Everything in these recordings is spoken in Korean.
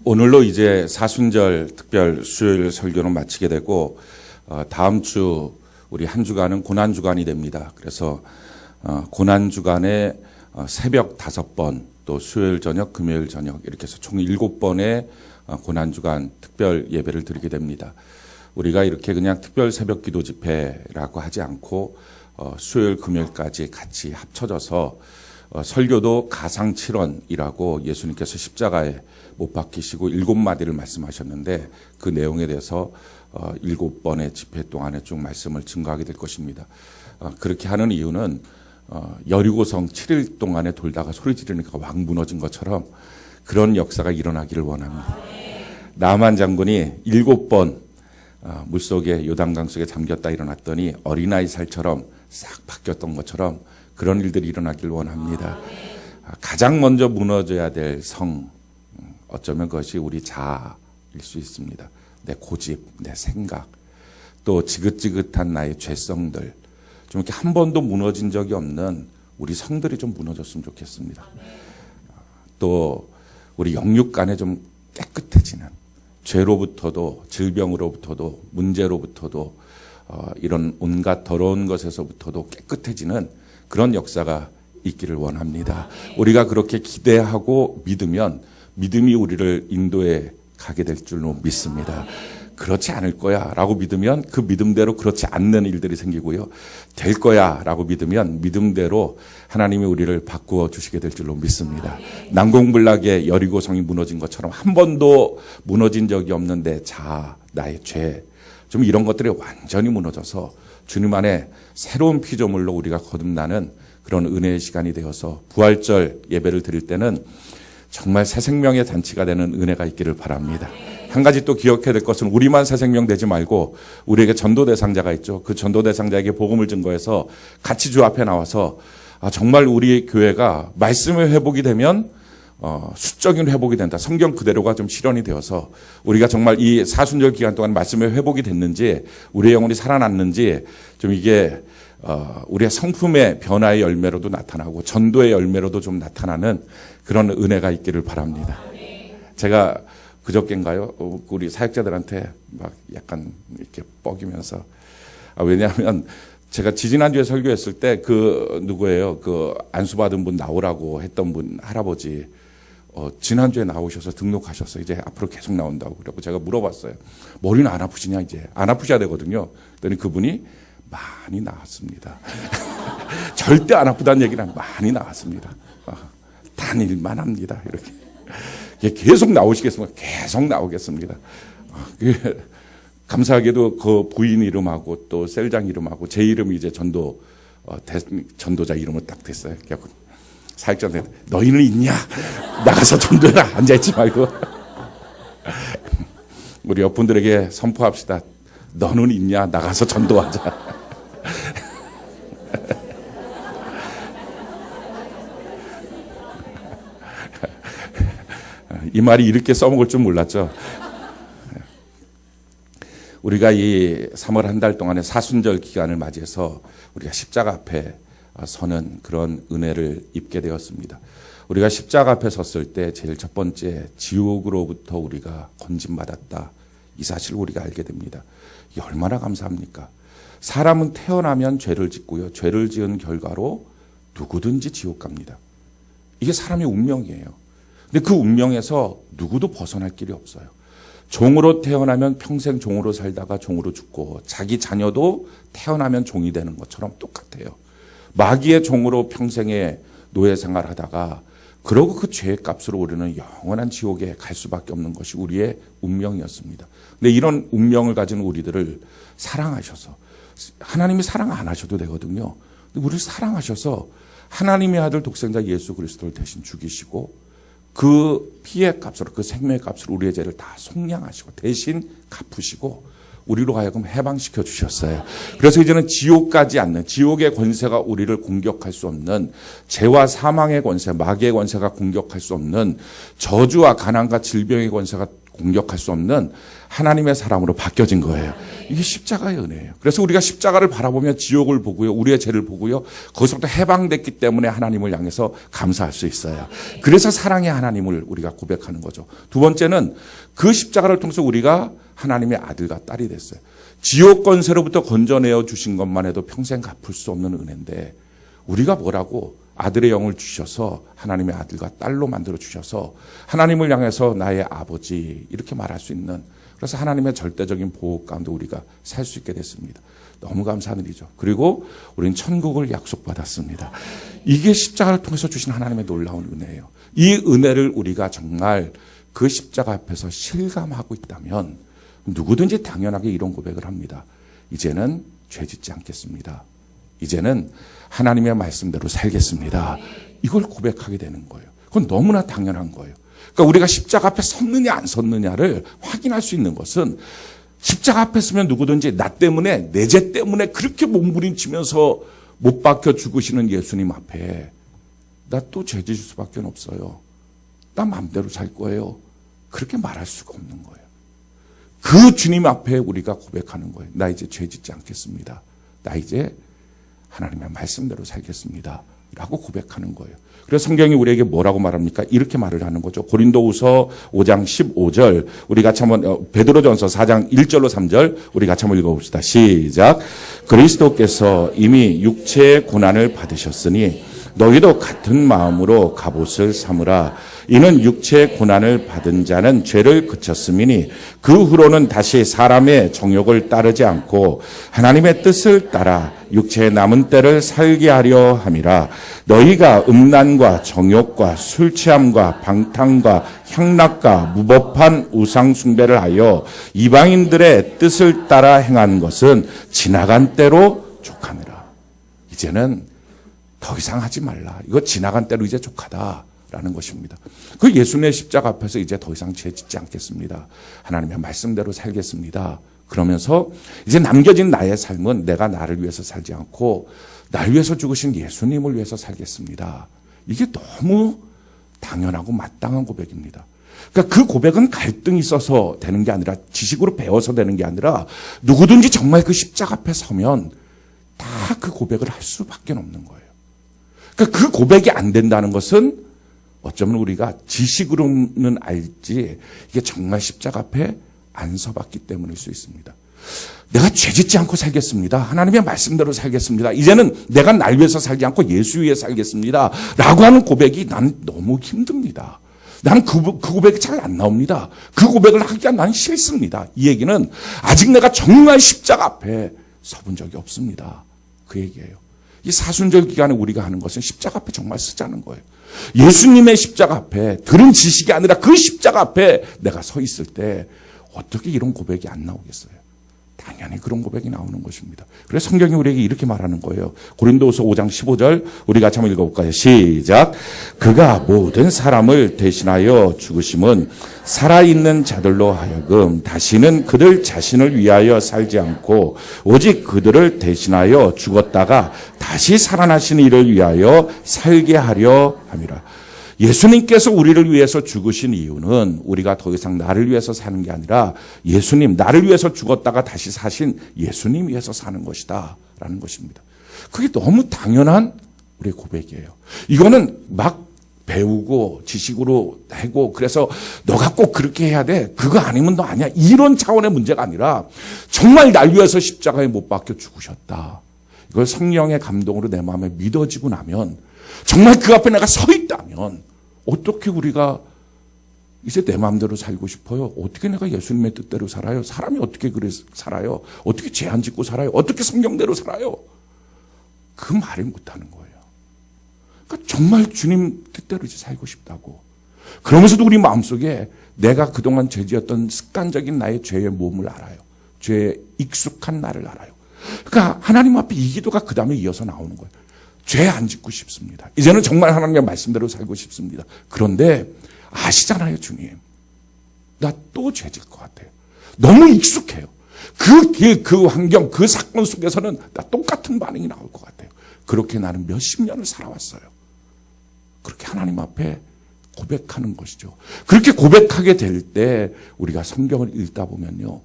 오늘로 이제 사순절 특별 수요일 설교는 마치게 되고 다음 주 우리 한 주간은 고난 주간이 됩니다. 그래서 고난 주간에 새벽 5번 또 수요일 저녁 금요일 저녁 이렇게 해서 총 7번의 고난 주간 특별 예배를 드리게 됩니다. 우리가 이렇게 그냥 특별 새벽 기도 집회라고 하지 않고 수요일 금요일까지 같이 합쳐져서 설교도 가상칠언이라고 예수님께서 십자가에 못 박히시고 7마디를 말씀하셨는데 그 내용에 대해서 7번의 집회 동안에 쭉 말씀을 증거하게 될 것입니다. 그렇게 하는 이유는 여리고성 7일 동안에 돌다가 소리 지르니까 왕 무너진 것처럼 그런 역사가 일어나기를 원합니다. 나만 장군이 7번 물속에 요단강 속에 잠겼다 일어났더니 어린아이 살처럼 싹 바뀌었던 것처럼 그런 일들이 일어나길 원합니다. 가장 먼저 무너져야 될 성, 어쩌면 그것이 우리 자아일 수 있습니다. 내 고집, 내 생각, 또 지긋지긋한 나의 죄성들, 좀 이렇게 한 번도 무너진 적이 없는 우리 성들이 좀 무너졌으면 좋겠습니다. 또 우리 영육 간에 좀 깨끗해지는, 죄로부터도 질병으로부터도 문제로부터도 이런 온갖 더러운 것에서부터도 깨끗해지는 그런 역사가 있기를 원합니다. 우리가 그렇게 기대하고 믿으면 믿음이 우리를 인도에 가게 될 줄로 믿습니다. 그렇지 않을 거야 라고 믿으면 그 믿음대로 그렇지 않는 일들이 생기고요. 될 거야 라고 믿으면 믿음대로 하나님이 우리를 바꾸어 주시게 될 줄로 믿습니다. 난공불락의 여리고성이 무너진 것처럼 한 번도 무너진 적이 없는 내 자아, 나의 죄, 좀 이런 것들이 완전히 무너져서 주님 안에 새로운 피조물로 우리가 거듭나는 그런 은혜의 시간이 되어서 부활절 예배를 드릴 때는 정말 새 생명의 잔치가 되는 은혜가 있기를 바랍니다. 한 가지 또 기억해야 될 것은 우리만 새 생명 되지 말고 우리에게 전도 대상자가 있죠. 그 전도 대상자에게 복음을 증거해서 같이 주 앞에 나와서 정말 우리 교회가 말씀의 회복이 되면 수적인 회복이 된다. 성경 그대로가 좀 실현이 되어서 우리가 정말 이 사순절 기간 동안 말씀의 회복이 됐는지 우리의 영혼이 살아났는지 좀 이게 우리의 성품의 변화의 열매로도 나타나고 전도의 열매로도 좀 나타나는 그런 은혜가 있기를 바랍니다. 제가 그저께인가요? 우리 사역자들한테 막 약간 이렇게 뻐기면서 왜냐하면 제가 지지난주에 설교했을 때 그 누구예요? 그 안수받은 분 나오라고 했던 분 할아버지 지난주에 나오셔서 등록하셨어요. 이제 앞으로 계속 나온다고. 그래서 제가 물어봤어요. 머리는 안 아프시냐 이제. 안 아프셔야 되거든요. 그랬더니 그분이 많이 나았습니다. 절대 안 아프다는 얘기는 많이 나았습니다. 다닐만 합니다. 이렇게. 계속 나오시겠습니까? 계속 나오겠습니다. 감사하게도 그 부인 이름하고 또 셀장 이름하고 제 이름이 이제 전도자 이름으로 딱 됐어요. 사역자한테 너희는 있냐? 나가서 전도해라. 앉아있지 말고. 우리 옆분들에게 선포합시다. 너는 있냐? 나가서 전도하자. 이 말이 이렇게 써먹을 줄 몰랐죠. 우리가 이 3월 한 달 동안의 사순절 기간을 맞이해서 우리가 십자가 앞에 서는 그런 은혜를 입게 되었습니다. 우리가 십자가 앞에 섰을 때 제일 첫 번째 지옥으로부터 우리가 건짐받았다. 이 사실을 우리가 알게 됩니다. 이 얼마나 감사합니까? 사람은 태어나면 죄를 짓고요. 죄를 지은 결과로 누구든지 지옥 갑니다. 이게 사람의 운명이에요. 근데 그 운명에서 누구도 벗어날 길이 없어요. 종으로 태어나면 평생 종으로 살다가 종으로 죽고 자기 자녀도 태어나면 종이 되는 것처럼 똑같아요. 마귀의 종으로 평생의 노예 생활하다가 그러고 그 죄의 값으로 우리는 영원한 지옥에 갈 수밖에 없는 것이 우리의 운명이었습니다. 근데 이런 운명을 가진 우리들을 사랑하셔서 하나님이 사랑 안 하셔도 되거든요. 근데 우리를 사랑하셔서 하나님의 아들 독생자 예수 그리스도를 대신 죽이시고 그 피의 값으로 그 생명의 값으로 우리의 죄를 다 속량하시고 대신 갚으시고 우리로 하여금 해방시켜 주셨어요. 그래서 이제는 지옥 가지 않는 지옥의 권세가 우리를 공격할 수 없는 죄와 사망의 권세, 마귀의 권세가 공격할 수 없는 저주와 가난과 질병의 권세가 공격할 수 없는 하나님의 사람으로 바뀌어진 거예요. 이게 십자가의 은혜예요. 그래서 우리가 십자가를 바라보며 지옥을 보고요, 우리의 죄를 보고요, 거기서부터 해방됐기 때문에 하나님을 향해서 감사할 수 있어요. 그래서 사랑의 하나님을 우리가 고백하는 거죠. 두 번째는 그 십자가를 통해서 우리가 하나님의 아들과 딸이 됐어요. 지옥 권세로부터 건져내어 주신 것만 해도 평생 갚을 수 없는 은혜인데, 우리가 뭐라고 아들의 영을 주셔서 하나님의 아들과 딸로 만들어 주셔서 하나님을 향해서 나의 아버지 이렇게 말할 수 있는, 그래서 하나님의 절대적인 보호 가운데 우리가 살 수 있게 됐습니다. 너무 감사한 일이죠. 그리고 우리는 천국을 약속받았습니다. 이게 십자가를 통해서 주신 하나님의 놀라운 은혜예요. 이 은혜를 우리가 정말 그 십자가 앞에서 실감하고 있다면 누구든지 당연하게 이런 고백을 합니다. 이제는 죄 짓지 않겠습니다. 이제는 하나님의 말씀대로 살겠습니다. 이걸 고백하게 되는 거예요. 그건 너무나 당연한 거예요. 그러니까 우리가 십자가 앞에 섰느냐 안 섰느냐를 확인할 수 있는 것은, 십자가 앞에 서면 누구든지 나 때문에, 내 죄 때문에 그렇게 몸부림치면서 못 박혀 죽으시는 예수님 앞에 나 또 죄 지을 수밖에 없어요, 나 마음대로 살 거예요, 그렇게 말할 수가 없는 거예요. 그 주님 앞에 우리가 고백하는 거예요. 나 이제 죄 짓지 않겠습니다. 나 이제 하나님의 말씀대로 살겠습니다 라고 고백하는 거예요. 그래서 성경이 우리에게 뭐라고 말합니까? 이렇게 말을 하는 거죠. 고린도후서 5장 15절, 우리 같이 한번, 베드로전서 4장 1절로 3절 우리 같이 한번 읽어봅시다. 시작. 그리스도께서 이미 육체의 고난을 받으셨으니 너희도 같은 마음으로 갑옷을 삼으라. 이는 육체의 고난을 받은 자는 죄를 그쳤음이니 그 후로는 다시 사람의 정욕을 따르지 않고 하나님의 뜻을 따라 육체의 남은 때를 살게 하려 함이라. 너희가 음란과 정욕과 술 취함과 방탕과 향락과 무법한 우상 숭배를 하여 이방인들의 뜻을 따라 행한 것은 지나간 때로 족함이라. 이제는 더 이상 하지 말라. 이거 지나간 때로 이제 족하다라는 것입니다. 그 예수님의 십자가 앞에서 이제 더 이상 죄 짓지 않겠습니다. 하나님의 말씀대로 살겠습니다. 그러면서 이제 남겨진 나의 삶은 내가 나를 위해서 살지 않고 나를 위해서 죽으신 예수님을 위해서 살겠습니다. 이게 너무 당연하고 마땅한 고백입니다. 그러니까 그 고백은 갈등이 있어서 되는 게 아니라, 지식으로 배워서 되는 게 아니라, 누구든지 정말 그 십자가 앞에 서면 다 그 고백을 할 수밖에 없는 거예요. 그러니까 그 고백이 안 된다는 것은 어쩌면 우리가 지식으로는 알지 이게 정말 십자가 앞에 안 서봤기 때문일 수 있습니다. 내가 죄짓지 않고 살겠습니다. 하나님의 말씀대로 살겠습니다. 이제는 내가 날 위해서 살지 않고 예수 위해 살겠습니다. 라고 하는 고백이 난 너무 힘듭니다. 나는 그 고백이 잘 안 나옵니다. 그 고백을 하기가 난 싫습니다. 이 얘기는 아직 내가 정말 십자가 앞에 서본 적이 없습니다. 그 얘기예요. 이 사순절 기간에 우리가 하는 것은 십자가 앞에 정말 서자는 거예요. 예수님의 십자가 앞에, 들은 지식이 아니라 그 십자가 앞에 내가 서 있을 때 어떻게 이런 고백이 안 나오겠어요? 당연히 그런 고백이 나오는 것입니다. 그래서 성경이 우리에게 이렇게 말하는 거예요. 고린도후서 5장 15절 우리 같이 한번 읽어볼까요? 시작. 그가 모든 사람을 대신하여 죽으심은 살아있는 자들로 하여금 다시는 그들 자신을 위하여 살지 않고 오직 그들을 대신하여 죽었다가 다시 살아나신 이를 위하여 살게 하려 함이라. 예수님께서 우리를 위해서 죽으신 이유는 우리가 더 이상 나를 위해서 사는 게 아니라 예수님, 나를 위해서 죽었다가 다시 사신 예수님 위해서 사는 것이다 라는 것입니다. 그게 너무 당연한 우리의 고백이에요. 이거는 막 배우고 지식으로 하고 그래서 너가 꼭 그렇게 해야 돼, 그거 아니면 너 아니야, 이런 차원의 문제가 아니라 정말 날 위해서 십자가에 못 박혀 죽으셨다. 이걸 성령의 감동으로 내 마음에 믿어지고 나면, 정말 그 앞에 내가 서 있다면 어떻게 우리가 이제 내 마음대로 살고 싶어요? 어떻게 내가 예수님의 뜻대로 살아요? 사람이 어떻게 그래 살아요? 어떻게 죄 안 짓고 살아요? 어떻게 성경대로 살아요? 그 말을 못하는 거예요. 그러니까 정말 주님 뜻대로 이제 살고 싶다고. 그러면서도 우리 마음속에 내가 그동안 죄 지었던 습관적인 나의 죄의 몸을 알아요. 죄에 익숙한 나를 알아요. 그러니까 하나님 앞에 이 기도가 그 다음에 이어서 나오는 거예요. 죄 안 짓고 싶습니다. 이제는 정말 하나님의 말씀대로 살고 싶습니다. 그런데 아시잖아요, 주님. 나 또 죄 질 것 같아요. 너무 익숙해요. 그 환경, 그 사건 속에서는 나 똑같은 반응이 나올 것 같아요. 그렇게 나는 몇십 년을 살아왔어요. 그렇게 하나님 앞에 고백하는 것이죠. 그렇게 고백하게 될 때 우리가 성경을 읽다 보면요,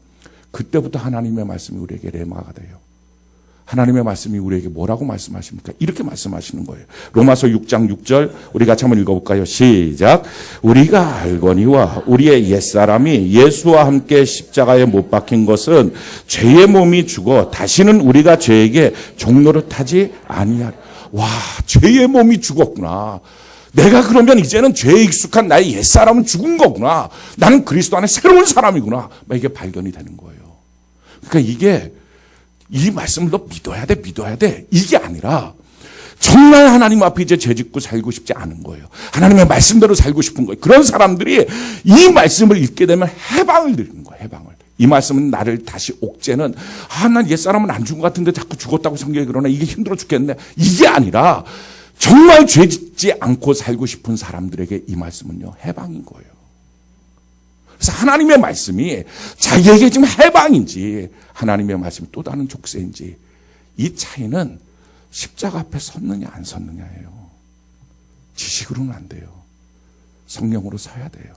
그때부터 하나님의 말씀이 우리에게 레마가 돼요. 하나님의 말씀이 우리에게 뭐라고 말씀하십니까? 이렇게 말씀하시는 거예요. 로마서 6장 6절 우리 같이 한번 읽어볼까요? 시작. 우리가 알거니와 우리의 옛사람이 예수와 함께 십자가에 못 박힌 것은 죄의 몸이 죽어 다시는 우리가 죄에게 종노릇하지 아니하리. 와, 죄의 몸이 죽었구나. 내가 그러면 이제는 죄에 익숙한 나의 옛사람은 죽은 거구나. 나는 그리스도 안에 새로운 사람이구나. 이게 발견이 되는 거예요. 그러니까 이게 이 말씀을 너 믿어야 돼. 이게 아니라 정말 하나님 앞에 이제 죄짓고 살고 싶지 않은 거예요. 하나님의 말씀대로 살고 싶은 거예요. 그런 사람들이 이 말씀을 읽게 되면 해방을 누리는 거예요. 해방을. 이 말씀은 나를 다시 옥죄는 난 옛사람은 안 죽은 것 같은데 자꾸 죽었다고 성경에 그러네. 이게 힘들어 죽겠네. 이게 아니라 정말 죄짓지 않고 살고 싶은 사람들에게 이 말씀은요. 해방인 거예요. 그래서 하나님의 말씀이 자기에게 지금 해방인지 하나님의 말씀이 또 다른 족쇄인지 이 차이는 십자가 앞에 섰느냐 안 섰느냐예요. 지식으로는 안 돼요. 성령으로 서야 돼요.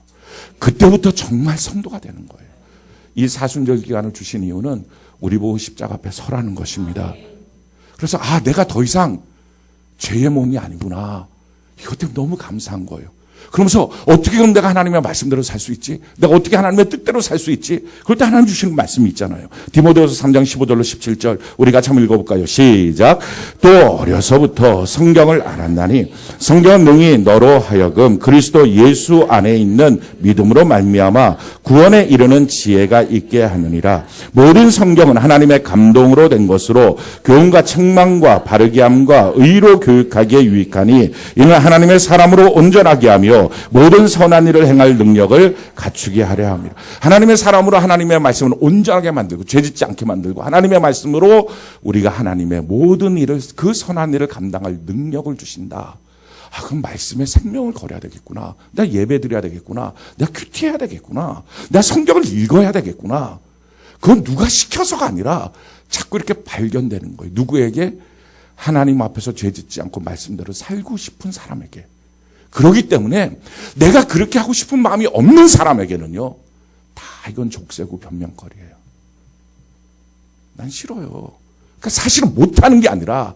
그때부터 정말 성도가 되는 거예요. 이 사순절 기간을 주신 이유는 우리 보고 십자가 앞에 서라는 것입니다. 그래서 내가 더 이상 죄의 몸이 아니구나. 이것 때문에 너무 감사한 거예요. 그러면서 어떻게 그럼 내가 하나님의 말씀대로 살 수 있지? 내가 어떻게 하나님의 뜻대로 살 수 있지? 그럴 때 하나님 주시는 말씀이 있잖아요. 디모데후서 3장 15절로 17절 우리 같이 한번 읽어볼까요? 시작. 또 어려서부터 성경을 알았나니 성경은 능히 너로 하여금 그리스도 예수 안에 있는 믿음으로 말미암아 구원에 이르는 지혜가 있게 하느니라. 모든 성경은 하나님의 감동으로 된 것으로 교훈과 책망과 바르게 함과 의로 교육하기에 유익하니 이는 하나님의 사람으로 온전하게 하며 모든 선한 일을 행할 능력을 갖추게 하려 합니다. 하나님의 사람으로 하나님의 말씀을 온전하게 만들고 죄짓지 않게 만들고 하나님의 말씀으로 우리가 하나님의 모든 일을 그 선한 일을 감당할 능력을 주신다. 그럼 말씀에 생명을 걸어야 되겠구나. 내가 예배 드려야 되겠구나. 내가 큐티해야 되겠구나. 내가 성경을 읽어야 되겠구나. 그건 누가 시켜서가 아니라 자꾸 이렇게 발견되는 거예요. 누구에게? 하나님 앞에서 죄짓지 않고 말씀대로 살고 싶은 사람에게. 그렇기 때문에 내가 그렇게 하고 싶은 마음이 없는 사람에게는요. 다 이건 족쇄고 변명거리예요. 난 싫어요. 그러니까 사실은 못하는 게 아니라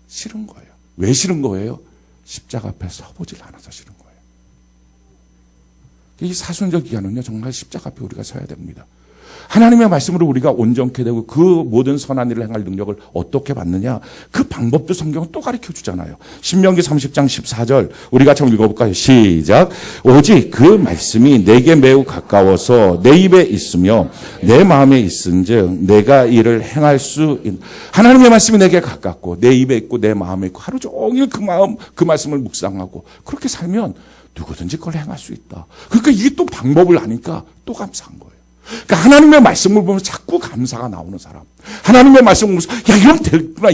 싫은 거예요. 왜 싫은 거예요? 십자가 앞에 서보질 않아서 싫은 거예요. 이 사순절 기간은요. 정말 십자가 앞에 우리가 서야 됩니다. 하나님의 말씀으로 우리가 온전케 되고 그 모든 선한 일을 행할 능력을 어떻게 받느냐? 그 방법도 성경은 또 가르쳐 주잖아요. 신명기 30장 14절 우리 같이 한번 읽어볼까요? 시작. 오직 그 말씀이 내게 매우 가까워서 내 입에 있으며 내 마음에 있은즉 내가 이를 행할 수 있는. 하나님의 말씀이 내게 가깝고 내 입에 있고 내 마음에 있고 하루 종일 그 말씀을 묵상하고 그렇게 살면 누구든지 그걸 행할 수 있다. 그러니까 이게 또 방법을 아니까 또 감사한 거예요. 그러니까 하나님의 말씀을 보면서 자꾸 감사가 나오는 사람. 하나님의 말씀을 보면서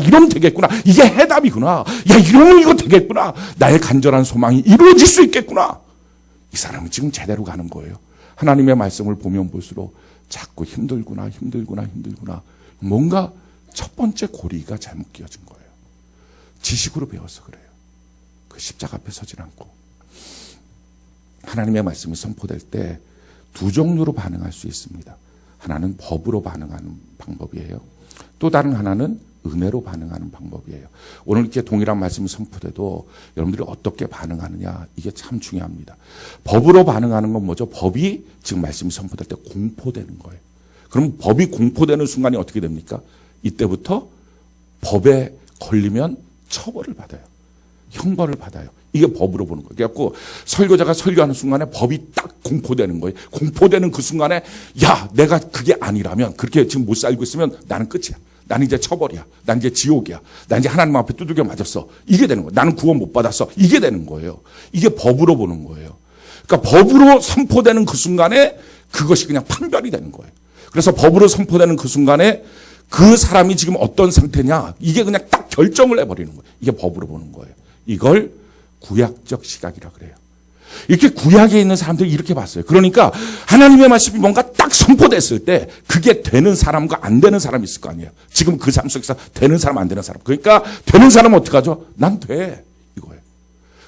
이러면 되겠구나. 이게 해답이구나. 이러면 이거 되겠구나. 나의 간절한 소망이 이루어질 수 있겠구나. 이 사람은 지금 제대로 가는 거예요. 하나님의 말씀을 보면 볼수록 자꾸 힘들구나. 뭔가 첫 번째 고리가 잘못 끼어진 거예요. 지식으로 배워서 그래요. 그 십자가 앞에 서질 않고. 하나님의 말씀이 선포될 때 두 종류로 반응할 수 있습니다. 하나는 법으로 반응하는 방법이에요. 또 다른 하나는 은혜로 반응하는 방법이에요. 오늘 이렇게 동일한 말씀이 선포돼도 여러분들이 어떻게 반응하느냐 이게 참 중요합니다. 법으로 반응하는 건 뭐죠? 법이 지금 말씀이 선포될 때 공포되는 거예요. 그럼 법이 공포되는 순간이 어떻게 됩니까? 이때부터 법에 걸리면 처벌을 받아요. 형벌을 받아요. 이게 법으로 보는 거예요. 그래갖고 설교자가 설교하는 순간에 법이 딱 공포되는 거예요. 공포되는 그 순간에 내가 그게 아니라면 그렇게 지금 못 살고 있으면 나는 끝이야. 나는 이제 처벌이야. 난 이제 지옥이야. 난 이제 하나님 앞에 두들겨 맞았어. 이게 되는 거예요. 나는 구원 못 받았어. 이게 되는 거예요. 이게 법으로 보는 거예요. 그러니까 법으로 선포되는 그 순간에 그것이 그냥 판별이 되는 거예요. 그래서 법으로 선포되는 그 순간에 그 사람이 지금 어떤 상태냐 이게 그냥 딱 결정을 해버리는 거예요. 이게 법으로 보는 거예요. 이걸 구약적 시각이라 그래요. 이렇게 구약에 있는 사람들이 이렇게 봤어요. 그러니까 하나님의 말씀이 뭔가 딱 선포됐을 때 그게 되는 사람과 안 되는 사람이 있을 거 아니에요. 지금 그 삶 속에서 되는 사람 안 되는 사람. 그러니까 되는 사람은 어떻게 하죠? 난 돼. 이거예요.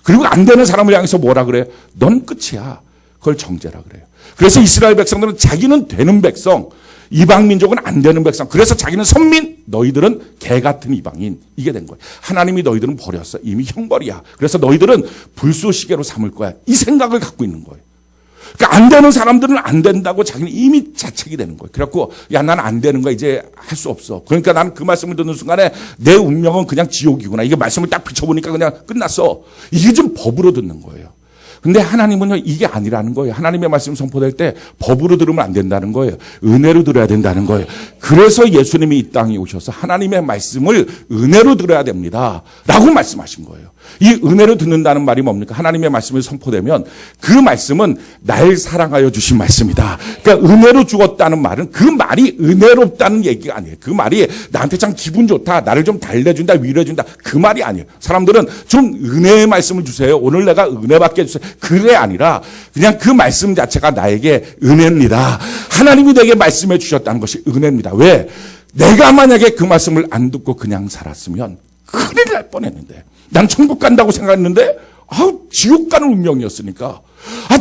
그리고 안 되는 사람을 향해서 뭐라 그래요? 넌 끝이야. 그걸 정죄라 그래요. 그래서 이스라엘 백성들은 자기는 되는 백성, 이방 민족은 안 되는 백성. 그래서 자기는 선민, 너희들은 개 같은 이방인. 이게 된 거예요. 하나님이 너희들은 버렸어. 이미 형벌이야. 그래서 너희들은 불쏘시개로 삼을 거야. 이 생각을 갖고 있는 거예요. 그러니까 안 되는 사람들은 안 된다고 자기는 이미 자책이 되는 거예요. 그래갖고 야, 나는 안 되는 거야. 이제 할 수 없어. 그러니까 나는 그 말씀을 듣는 순간에 내 운명은 그냥 지옥이구나. 이게 말씀을 딱 비춰보니까 그냥 끝났어. 이게 좀 법으로 듣는 거예요. 근데 하나님은요, 이게 아니라는 거예요. 하나님의 말씀 선포될 때 법으로 들으면 안 된다는 거예요. 은혜로 들어야 된다는 거예요. 그래서 예수님이 이 땅에 오셔서 하나님의 말씀을 은혜로 들어야 됩니다. 라고 말씀하신 거예요. 이 은혜로 듣는다는 말이 뭡니까? 하나님의 말씀이 선포되면 그 말씀은 날 사랑하여 주신 말씀이다. 그러니까 은혜로 주었다는 말은 그 말이 은혜롭다는 얘기가 아니에요. 그 말이 나한테 참 기분 좋다. 나를 좀 달래준다. 위로해준다. 그 말이 아니에요. 사람들은 좀 은혜의 말씀을 주세요. 오늘 내가 은혜 받게 해주세요. 그게 아니라 그냥 그 말씀 자체가 나에게 은혜입니다. 하나님이 내게 말씀해 주셨다는 것이 은혜입니다. 왜? 내가 만약에 그 말씀을 안 듣고 그냥 살았으면 큰일 날 뻔했는데, 난 천국 간다고 생각했는데 지옥 가는 운명이었으니까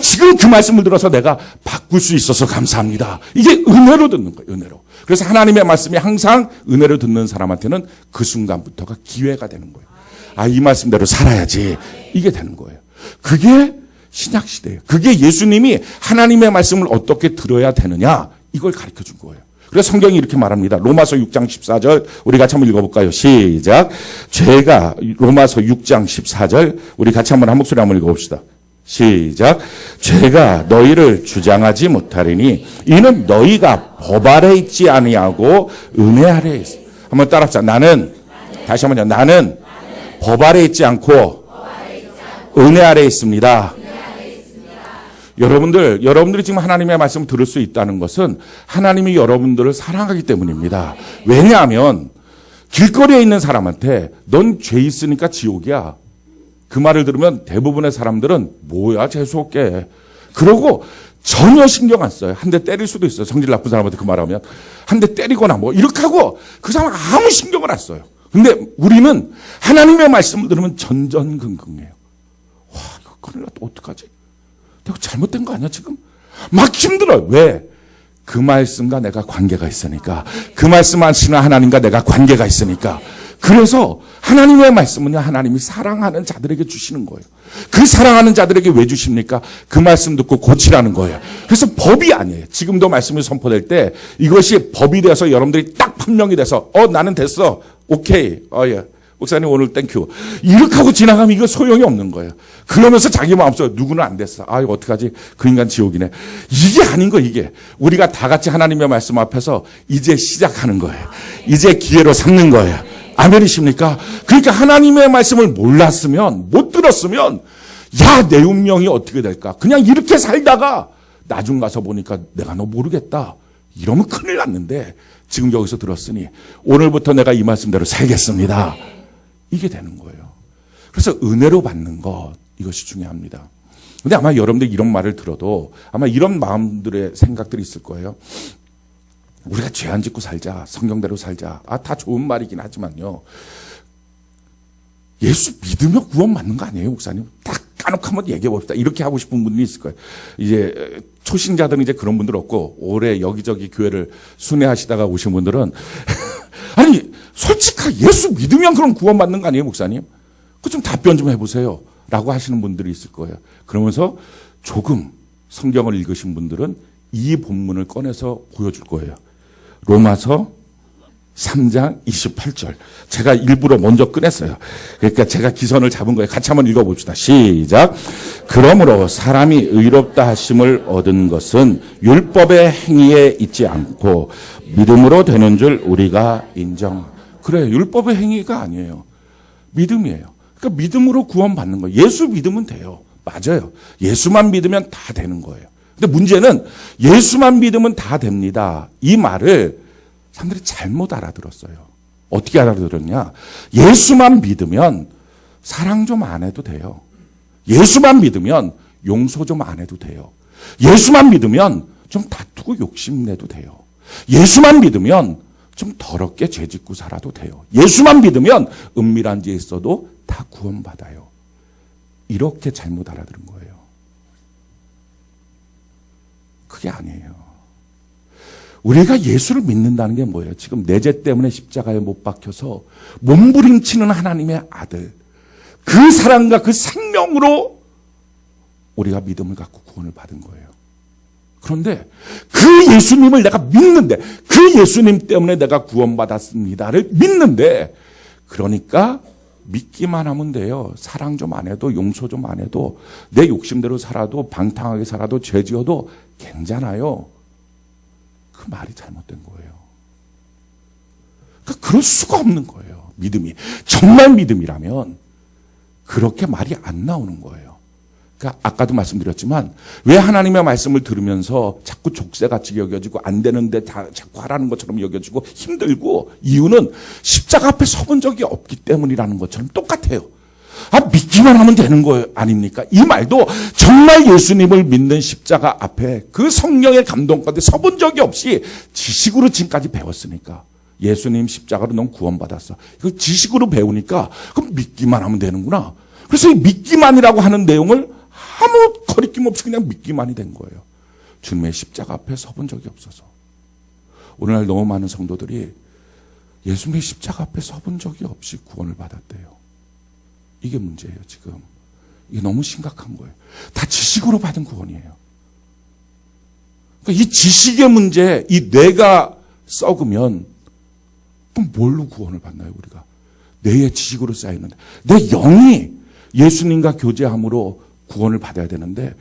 지금 그 말씀을 들어서 내가 바꿀 수 있어서 감사합니다. 이게 은혜로 듣는 거예요. 은혜로. 그래서 하나님의 말씀이 항상 은혜로 듣는 사람한테는 그 순간부터가 기회가 되는 거예요. 이 말씀대로 살아야지. 이게 되는 거예요. 그게 신약시대예요. 그게 예수님이 하나님의 말씀을 어떻게 들어야 되느냐, 이걸 가르쳐 준 거예요. 그래서 성경이 이렇게 말합니다. 로마서 6장 14절 우리 같이 한번 읽어볼까요? 시작. 죄가, 로마서 6장 14절 우리 같이 한번 한 목소리 한번 읽어봅시다. 시작. 죄가 너희를 주장하지 못하리니 이는 너희가 법 아래 있지 아니하고 은혜 아래 있어. 한번 따라합시다. 나는, 다시 한번요. 나는 법 아래 있지 않고 은혜 아래 있습니다. 여러분들이 지금 하나님의 말씀을 들을 수 있다는 것은 하나님이 여러분들을 사랑하기 때문입니다. 왜냐하면 길거리에 있는 사람한테 넌 죄 있으니까 지옥이야. 그 말을 들으면 대부분의 사람들은 뭐야 재수없게. 그러고 전혀 신경 안 써요. 한 대 때릴 수도 있어요. 성질 나쁜 사람한테 그 말하면. 한 대 때리거나 뭐 이렇게 하고 그 사람 아무 신경을 안 써요. 근데 우리는 하나님의 말씀을 들으면 전전긍긍해요. 와, 이거 큰일 났다. 어떡하지? 내가 잘못된 거 아니야 지금? 막 힘들어요. 왜? 그 말씀과 내가 관계가 있으니까. 그 말씀 하시는 하나님과 내가 관계가 있으니까. 그래서 하나님의 말씀은요, 하나님이 사랑하는 자들에게 주시는 거예요. 그 사랑하는 자들에게 왜 주십니까? 그 말씀 듣고 고치라는 거예요. 그래서 법이 아니에요. 지금도 말씀이 선포될 때 이것이 법이 돼서 여러분들이 딱 판명이 돼서 나는 됐어. 오케이. 예. 목사님 오늘 땡큐. 이렇게 하고 지나가면 이거 소용이 없는 거예요. 그러면서 자기 마음속에 누구는 안 됐어. 이거 어떡하지? 그 인간 지옥이네. 이게 아닌 거 이게. 우리가 다 같이 하나님의 말씀 앞에서 이제 시작하는 거예요. 이제 기회로 삼는 거예요. 아멘이십니까? 그러니까 하나님의 말씀을 몰랐으면, 못 들었으면 야, 내 운명이 어떻게 될까? 그냥 이렇게 살다가 나중 가서 보니까 내가 너 모르겠다. 이러면 큰일 났는데 지금 여기서 들었으니 오늘부터 내가 이 말씀대로 살겠습니다. 이게 되는 거예요. 그래서 은혜로 받는 것, 이것이 중요합니다. 근데 아마 여러분들 이런 말을 들어도 아마 이런 마음들의 생각들이 있을 거예요. 우리가 죄 안 짓고 살자, 성경대로 살자. 다 좋은 말이긴 하지만요. 예수 믿으면 구원 받는 거 아니에요, 목사님? 딱 까놓고 한번 얘기해 봅시다. 이렇게 하고 싶은 분들이 있을 거예요. 이제 초신자들은 이제 그런 분들 없고 오래 여기저기 교회를 순회하시다가 오신 분들은 아니 솔직하게 예수 믿으면 그럼 구원 받는 거 아니에요, 목사님? 그 좀 답변 좀 해보세요. 라고 하시는 분들이 있을 거예요. 그러면서 조금 성경을 읽으신 분들은 이 본문을 꺼내서 보여줄 거예요. 로마서 3장 28절. 제가 일부러 먼저 꺼냈어요. 그러니까 제가 기선을 잡은 거예요. 같이 한번 읽어봅시다. 시작. 그러므로 사람이 의롭다 하심을 얻은 것은 율법의 행위에 있지 않고 믿음으로 되는 줄 우리가 인정. 그래요. 율법의 행위가 아니에요. 믿음이에요. 그러니까 믿음으로 구원받는 거예요. 예수 믿으면 돼요. 맞아요. 예수만 믿으면 다 되는 거예요. 근데 문제는 예수만 믿으면 다 됩니다. 이 말을 사람들이 잘못 알아들었어요. 어떻게 알아들었냐? 예수만 믿으면 사랑 좀 안 해도 돼요. 예수만 믿으면 용서 좀 안 해도 돼요. 예수만 믿으면 좀 다투고 욕심내도 돼요. 예수만 믿으면 좀 더럽게 죄짓고 살아도 돼요. 예수만 믿으면 은밀한 죄에 있어도 다 구원받아요. 이렇게 잘못 알아들은 거예요. 그게 아니에요. 우리가 예수를 믿는다는 게 뭐예요? 지금 내 죄 때문에 십자가에 못 박혀서 몸부림치는 하나님의 아들, 그 사랑과 그 생명으로 우리가 믿음을 갖고 구원을 받은 거예요. 그런데 그 예수님을 내가 믿는데, 그 예수님 때문에 내가 구원받았습니다를 믿는데, 그러니까 믿기만 하면 돼요. 사랑 좀 안 해도, 용서 좀 안 해도, 내 욕심대로 살아도, 방탕하게 살아도, 죄 지어도 괜찮아요. 그 말이 잘못된 거예요. 그러니까 그럴 수가 없는 거예요. 믿음이. 정말 믿음이라면 그렇게 말이 안 나오는 거예요. 그러니까 아까도 말씀드렸지만 왜 하나님의 말씀을 들으면서 자꾸 족쇄같이 여겨지고 안 되는데 다 자꾸 하라는 것처럼 여겨지고 힘들고, 이유는 십자가 앞에 서본 적이 없기 때문이라는 것처럼 똑같아요. 믿기만 하면 되는 거 아닙니까? 이 말도 정말 예수님을 믿는 십자가 앞에 그 성령의 감동 가운데 서본 적이 없이 지식으로 지금까지 배웠으니까, 예수님 십자가로 넌 구원받았어, 이거 지식으로 배우니까 그럼 믿기만 하면 되는구나. 그래서 이 믿기만이라고 하는 내용을 아무 거리낌 없이 그냥 믿기만이 된 거예요. 주님의 십자가 앞에 서본 적이 없어서. 오늘날 너무 많은 성도들이 예수님의 십자가 앞에 서본 적이 없이 구원을 받았대요. 이게 문제예요, 지금. 이게 너무 심각한 거예요. 다 지식으로 받은 구원이에요. 그러니까 이 지식의 문제, 이 뇌가 썩으면 그럼 뭘로 구원을 받나요, 우리가? 뇌의 지식으로 쌓이는데. 내 영이 예수님과 교제함으로 구원을 받아야 되는데,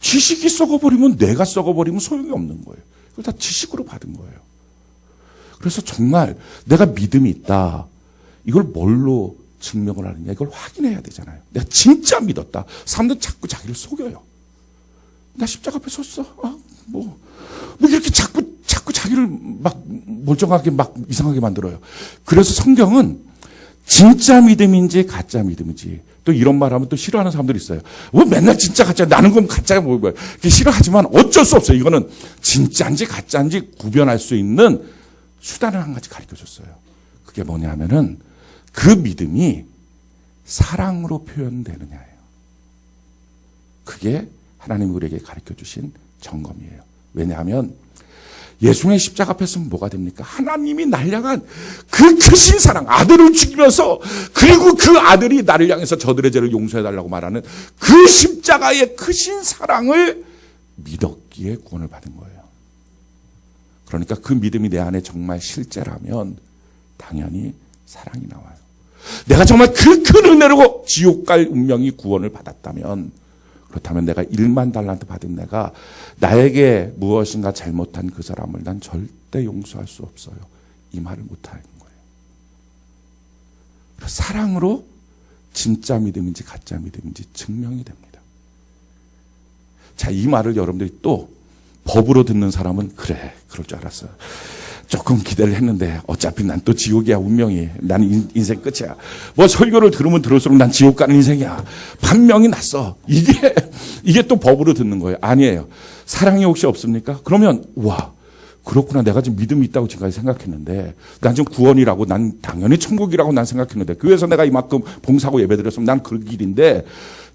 지식이 썩어버리면, 뇌가 썩어버리면 소용이 없는 거예요. 그걸 다 지식으로 받은 거예요. 그래서 정말 내가 믿음이 있다, 이걸 뭘로 증명을 하느냐, 이걸 확인해야 되잖아요. 내가 진짜 믿었다. 사람들은 자꾸 자기를 속여요. 나 십자가 앞에 섰어. 뭐 이렇게 자꾸 자기를 막 멀쩡하게 막 이상하게 만들어요. 그래서 성경은 진짜 믿음인지 가짜 믿음인지, 또 이런 말 하면 또 싫어하는 사람들이 있어요. 왜 맨날 진짜 가짜, 나는 그럼 가짜가 뭐야. 싫어하지만 어쩔 수 없어요. 이거는 진짜인지 가짜인지 구별할 수 있는 수단을 한 가지 가르쳐 줬어요. 그게 뭐냐면은 그 믿음이 사랑으로 표현되느냐예요. 그게 하나님이 우리에게 가르쳐 주신 점검이에요. 왜냐하면 예수님의 십자가 앞에 서면 뭐가 됩니까? 하나님이 날 향한 그 크신 사랑, 아들을 죽이면서, 그리고 그 아들이 나를 향해서 저들의 죄를 용서해달라고 말하는 그 십자가의 크신 사랑을 믿었기에 구원을 받은 거예요. 그러니까 그 믿음이 내 안에 정말 실제라면 당연히 사랑이 나와요. 내가 정말 그 큰 은혜로 지옥 갈 운명이 구원을 받았다면, 그렇다면 내가 1만 달란트 받은 내가 나에게 무엇인가 잘못한 그 사람을 난 절대 용서할 수 없어요, 이 말을 못하는 거예요. 사랑으로 진짜 믿음인지 가짜 믿음인지 증명이 됩니다. 자, 이 말을 여러분들이 또 법으로 듣는 사람은 그래, 그럴 줄 알았어요. 조금 기대를 했는데 어차피 난 또 지옥이야, 운명이. 난 인생 끝이야. 뭐 설교를 들으면 들을수록 난 지옥 가는 인생이야. 판명이 났어. 이게 또 법으로 듣는 거예요. 아니에요. 사랑이 혹시 없습니까? 그러면 와, 그렇구나. 내가 지금 믿음이 있다고 지금까지 생각했는데, 난 지금 구원이라고, 난 당연히 천국이라고 난 생각했는데, 교회에서 내가 이만큼 봉사하고 예배드렸으면 난 그 길인데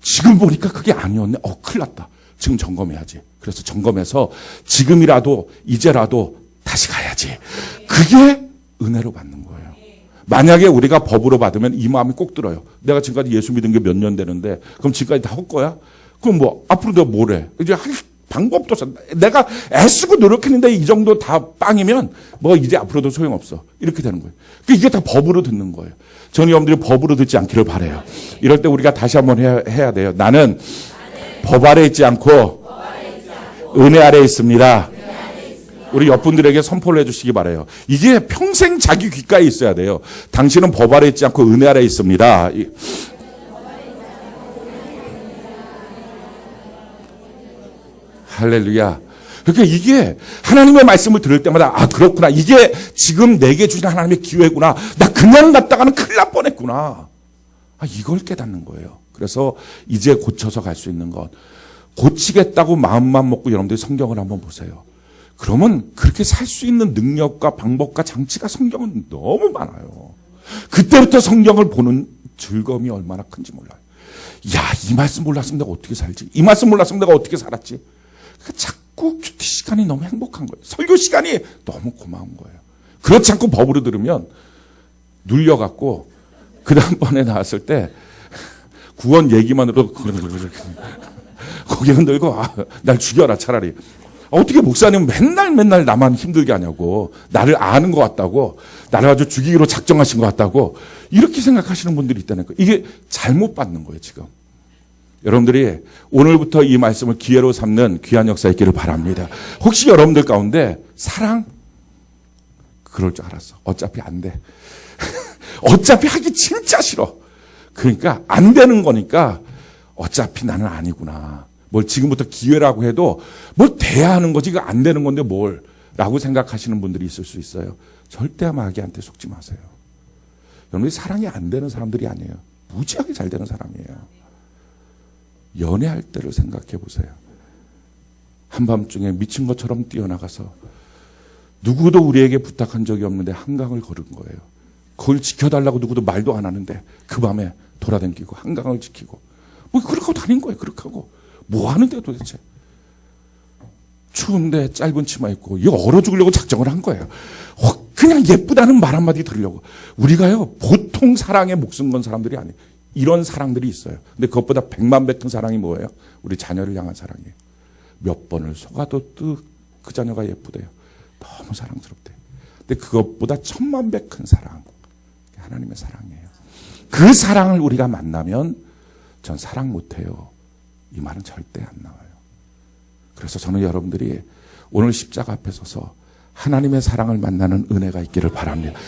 지금 보니까 그게 아니었네. 큰일 났다. 지금 점검해야지. 그래서 점검해서 지금이라도, 이제라도 다시 가야지. 그게 은혜로 받는 거예요. 만약에 우리가 법으로 받으면 이 마음이 꼭 들어요. 내가 지금까지 예수 믿은 게 몇 년 되는데 그럼 지금까지 다 헛거야? 그럼 뭐 앞으로 내가 뭘 해? 이제 할 방법도 없어. 내가 애쓰고 노력했는데 이 정도 다 빵이면 뭐 이제 앞으로도 소용없어. 이렇게 되는 거예요. 이게 다 법으로 듣는 거예요. 저는 여러분들이 법으로 듣지 않기를 바라요. 이럴 때 우리가 다시 한번 해야 돼요. 나는 법 아래 있지 않고 은혜 아래 있습니다. 우리 옆분들에게 선포를 해주시기 바라요. 이게 평생 자기 귓가에 있어야 돼요. 당신은 법 아래 있지 않고 은혜 아래 있습니다. 할렐루야. 그러니까 이게 하나님의 말씀을 들을 때마다 그렇구나. 이게 지금 내게 주신 하나님의 기회구나. 나 그냥 갔다가는 큰일 날 뻔했구나. 이걸 깨닫는 거예요. 그래서 이제 고쳐서 갈 수 있는 것. 고치겠다고 마음만 먹고 여러분들이 성경을 한번 보세요. 그러면 그렇게 살 수 있는 능력과 방법과 장치가 성경은 너무 많아요. 그때부터 성경을 보는 즐거움이 얼마나 큰지 몰라요. 야, 이 말씀 몰랐으면 내가 어떻게 살지? 이 말씀 몰랐으면 내가 어떻게 살았지? 자꾸 자꾸 큐티 시간이 너무 행복한 거예요. 설교 시간이 너무 고마운 거예요. 그렇지 않고 법으로 들으면 눌려갖고 그 다음번에 나왔을 때 구원 얘기만으로 고개 흔들고 날 죽여라 차라리. 어떻게 목사님은 맨날 나만 힘들게 하냐고, 나를 아는 것 같다고, 나를 아주 죽이기로 작정하신 것 같다고 이렇게 생각하시는 분들이 있다는 거예요. 이게 잘못 받는 거예요 지금. 여러분들이 오늘부터 이 말씀을 기회로 삼는 귀한 역사 있기를 바랍니다. 혹시 여러분들 가운데 사랑? 그럴 줄 알았어. 어차피 안 돼. 어차피 하기 진짜 싫어. 그러니까 안 되는 거니까 어차피 나는 아니구나. 뭘 지금부터 기회라고 해도 뭘 돼야 하는 거지, 이거 안 되는 건데 뭘 라고 생각하시는 분들이 있을 수 있어요. 절대 마귀한테 속지 마세요. 여러분이 사랑이 안 되는 사람들이 아니에요. 무지하게 잘 되는 사람이에요. 연애할 때를 생각해 보세요. 한밤중에 미친 것처럼 뛰어나가서 누구도 우리에게 부탁한 적이 없는데 한강을 걸은 거예요. 그걸 지켜달라고 누구도 말도 안 하는데 그 밤에 돌아다니고 한강을 지키고 뭐 그렇게 하고 다닌 거예요. 그렇게 하고 뭐 하는데 도대체. 추운데 짧은 치마 입고 이거 얼어 죽으려고 작정을 한 거예요. 그냥 예쁘다는 말 한마디 들으려고. 우리가요 보통 사랑에 목숨 건 사람들이 아니에요. 이런 사랑들이 있어요. 근데 그것보다 100만 배 큰 사랑이 뭐예요? 우리 자녀를 향한 사랑이에요. 몇 번을 속아도 그 자녀가 예쁘대요. 너무 사랑스럽대요. 근데 그것보다 1000만 배 큰 사랑, 하나님의 사랑이에요. 그 사랑을 우리가 만나면 전 사랑 못해요. 이 말은 절대 안 나와요. 그래서 저는 여러분들이 오늘 십자가 앞에 서서 하나님의 사랑을 만나는 은혜가 있기를 바랍니다.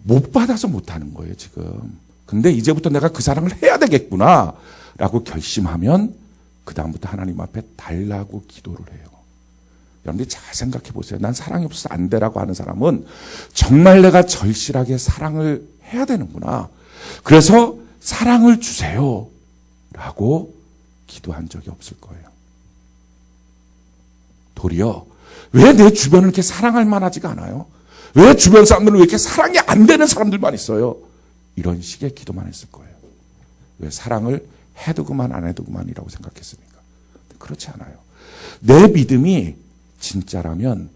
못 받아서 못하는 거예요 지금. 근데 이제부터 내가 그 사랑을 해야 되겠구나 라고 결심하면 그 다음부터 하나님 앞에 달라고 기도를 해요. 여러분들이 잘 생각해 보세요. 난 사랑이 없어서 안 되라고 하는 사람은 정말 내가 절실하게 사랑을 해야 되는구나. 그래서 사랑을 주세요 라고 기도한 적이 없을 거예요. 도리어 왜 내 주변은 이렇게 사랑할 만하지가 않아요? 왜 주변 사람들은 왜 이렇게 사랑이 안 되는 사람들만 있어요? 이런 식의 기도만 했을 거예요. 왜 사랑을 해도 그만 안 해도 그만이라고 생각했습니까? 그렇지 않아요. 내 믿음이 진짜라면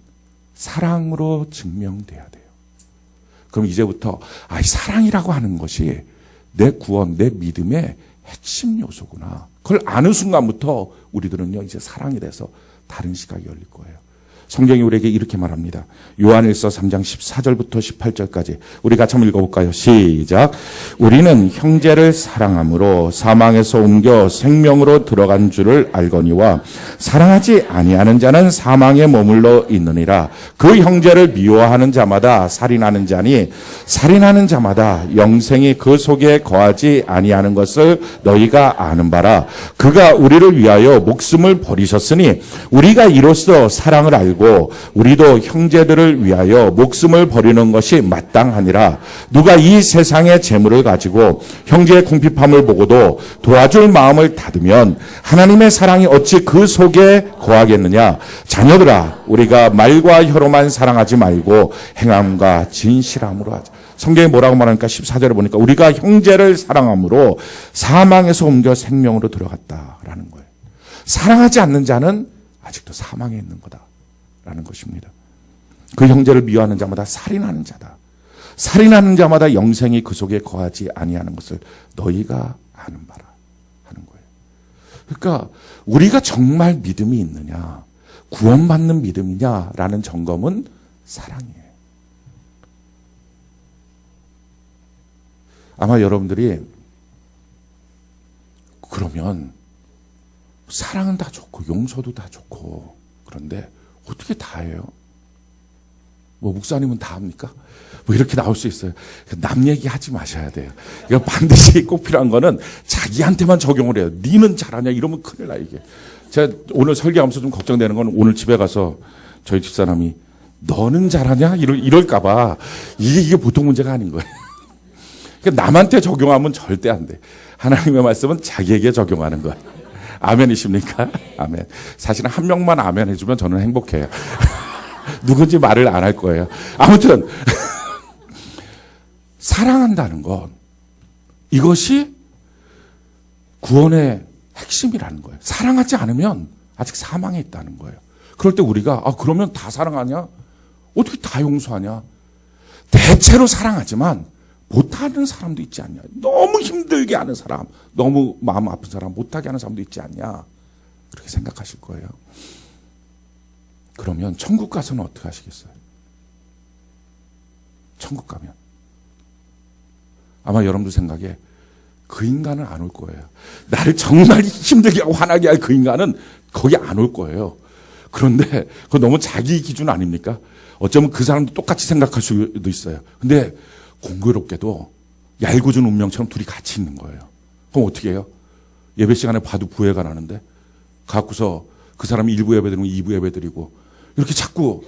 사랑으로 증명돼야 돼요. 그럼 이제부터 사랑이라고 하는 것이 내 구원, 내 믿음의 핵심 요소구나. 그걸 아는 순간부터 우리들은요 이제 사랑에 대해서 다른 시각이 열릴 거예요. 성경이 우리에게 이렇게 말합니다. 요한일서 3장 14절부터 18절까지 우리 같이 한번 읽어볼까요? 시작. 우리는 형제를 사랑함으로 사망에서 옮겨 생명으로 들어간 줄을 알거니와 사랑하지 아니하는 자는 사망에 머물러 있느니라. 그 형제를 미워하는 자마다 살인하는 자니 살인하는 자마다 영생이 그 속에 거하지 아니하는 것을 너희가 아는 바라. 그가 우리를 위하여 목숨을 버리셨으니 우리가 이로써 사랑을 알고 우리도 형제들을 위하여 목숨을 버리는 것이 마땅하니라. 누가 이 세상의 재물을 가지고 형제의 궁핍함을 보고도 도와줄 마음을 닫으면 하나님의 사랑이 어찌 그 속에 거하겠느냐. 자녀들아, 우리가 말과 혀로만 사랑하지 말고 행함과 진실함으로 하자. 성경이 뭐라고 말하니까 14절에 보니까 우리가 형제를 사랑함으로 사망에서 옮겨 생명으로 들어갔다라는 거예요. 사랑하지 않는 자는 아직도 사망에 있는 거다 라는 것입니다. 그 형제를 미워하는 자마다 살인하는 자다. 살인하는 자마다 영생이 그 속에 거하지 아니하는 것을 너희가 아는 바라 하는 거예요. 그러니까 우리가 정말 믿음이 있느냐, 구원받는 믿음이냐라는 점검은 사랑이에요. 아마 여러분들이 그러면 사랑은 다 좋고 용서도 다 좋고 그런데 어떻게 다 해요? 뭐 목사님은 다 합니까? 뭐 이렇게 나올 수 있어요. 남 얘기하지 마셔야 돼요. 이거 반드시 꼭 필요한 거는 자기한테만 적용을 해요. 니는 잘하냐 이러면 큰일 나 이게. 제가 오늘 설교하면서 좀 걱정되는 건 오늘 집에 가서 저희 집사람이 너는 잘하냐 이럴까 봐. 이게 보통 문제가 아닌 거예요. 그러니까 남한테 적용하면 절대 안 돼. 하나님의 말씀은 자기에게 적용하는 거예요. 아멘이십니까? 아멘. 사실은 한 명만 아멘 해주면 저는 행복해요. 누군지 말을 안 할 거예요. 아무튼 사랑한다는 건 이것이 구원의 핵심이라는 거예요. 사랑하지 않으면 아직 사망에 있다는 거예요. 그럴 때 우리가 그러면 다 사랑하냐? 어떻게 다 용서하냐? 대체로 사랑하지만 못하는 사람도 있지 않냐? 너무 힘들게 하는 사람, 너무 마음 아픈 사람, 못하게 하는 사람도 있지 않냐? 그렇게 생각하실 거예요. 그러면 천국 가서는 어떻게 하시겠어요? 천국 가면 아마 여러분들 생각에 그 인간은 안 올 거예요. 나를 정말 힘들게 하고 화나게 할 그 인간은 거기 안 올 거예요. 그런데 그거 너무 자기 기준 아닙니까? 어쩌면 그 사람도 똑같이 생각할 수도 있어요. 근데 공교롭게도 얄궂은 운명처럼 둘이 같이 있는 거예요. 그럼 어떻게 해요? 예배 시간에 봐도 부회가 나는데 갖고서 그 사람이 1부 예배 드리면 2부 예배 드리고 이렇게 자꾸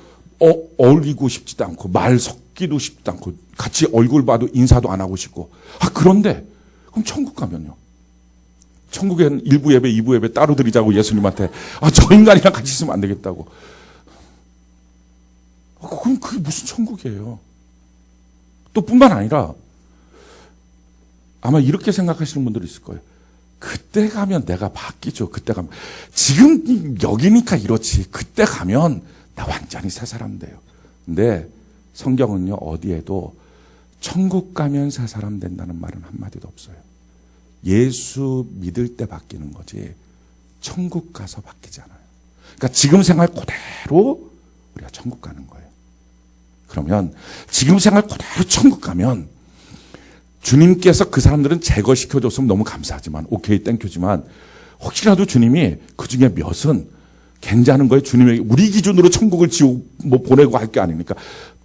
어울리고 싶지도 않고 말 섞기도 싶지도 않고 같이 얼굴 봐도 인사도 안 하고 싶고 그런데 그럼 천국 가면요. 천국엔 1부 예배, 2부 예배 따로 드리자고 예수님한테 저 인간이랑 같이 있으면 안 되겠다고. 그럼 그게 무슨 천국이에요? 또 뿐만 아니라 아마 이렇게 생각하시는 분들이 있을 거예요. 그때 가면 내가 바뀌죠. 그때 가면. 지금 여기니까 이렇지. 그때 가면 나 완전히 새 사람 돼요. 근데 성경은요, 어디에도 천국 가면 새 사람 된다는 말은 한마디도 없어요. 예수 믿을 때 바뀌는 거지 천국 가서 바뀌지 않아요. 그러니까 지금 생활 그대로 우리가 천국 가는 거예요. 그러면 지금 생활 그대로 천국 가면 주님께서 그 사람들은 제거시켜줬으면 너무 감사하지만 오케이 땡큐지만 혹시라도 주님이 그 중에 몇은 괜찮은 거예요. 주님에게 우리 기준으로 천국을 보내고 할 게 아니니까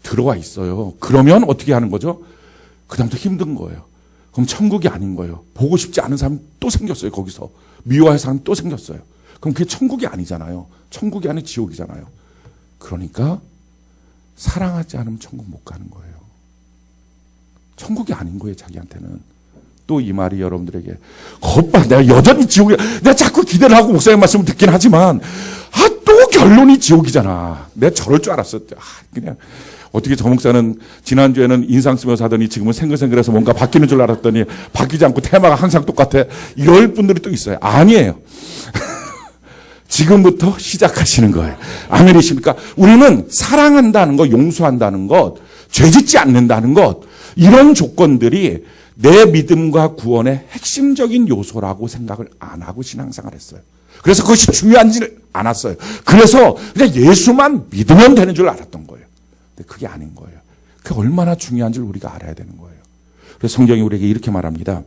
들어와 있어요. 그러면 어떻게 하는 거죠? 그 다음부터 힘든 거예요. 그럼 천국이 아닌 거예요. 보고 싶지 않은 사람이 또 생겼어요. 거기서 미워할 사람이 또 생겼어요. 그럼 그게 천국이 아니잖아요. 천국이 아닌 지옥이잖아요. 그러니까 사랑하지 않으면 천국 못 가는 거예요. 천국이 아닌 거예요. 자기한테는. 또 이 말이 여러분들에게 오빠 내가 여전히 지옥이야. 내가 자꾸 기대를 하고 목사님 말씀을 듣긴 하지만 또 결론이 지옥이잖아. 내가 저럴 줄 알았어. 그냥 어떻게 저 목사는 지난주에는 인상 쓰면서 하더니 지금은 생글생글해서 뭔가 바뀌는 줄 알았더니 바뀌지 않고 테마가 항상 똑같아. 이럴 분들이 또 있어요. 아니에요. 지금부터 시작하시는 거예요. 아멘이십니까? 우리는 사랑한다는 것, 용서한다는 것, 죄짓지 않는다는 것, 이런 조건들이 내 믿음과 구원의 핵심적인 요소라고 생각을 안 하고 신앙생활을 했어요. 그래서 그것이 중요한지를 않았어요. 그래서 그냥 예수만 믿으면 되는 줄 알았던 거예요. 근데 그게 아닌 거예요. 그게 얼마나 중요한지를 우리가 알아야 되는 거예요. 그래서 성경이 우리에게 이렇게 말합니다.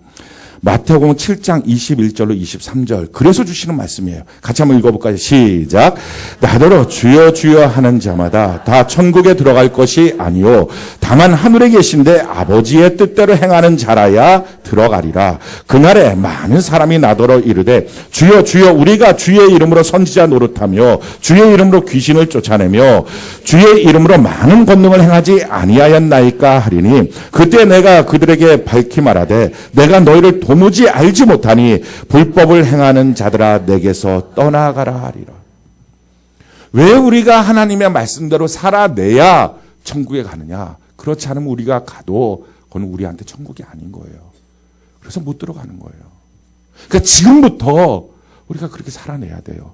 마태복음 7장 21절로 23절. 그래서 주시는 말씀이에요. 같이 한번 읽어볼까요? 시작. 나더러 주여 주여 하는 자마다 다 천국에 들어갈 것이 아니요 다만 하늘에 계신데 아버지의 뜻대로 행하는 자라야 들어가리라. 그날에 많은 사람이 나더러 이르되 주여 주여 우리가 주의 이름으로 선지자 노릇하며 주의 이름으로 귀신을 쫓아내며 주의 이름으로 많은 권능을 행하지 아니하였나이까 하리니 그때 내가 그들에게 밝히 말하되 내가 너희를 도무지 알지 못하니 불법을 행하는 자들아 내게서 떠나가라 하리라. 왜 우리가 하나님의 말씀대로 살아내야 천국에 가느냐? 그렇지 않으면 우리가 가도 그건 우리한테 천국이 아닌 거예요. 그래서 못 들어가는 거예요. 그러니까 지금부터 우리가 그렇게 살아내야 돼요.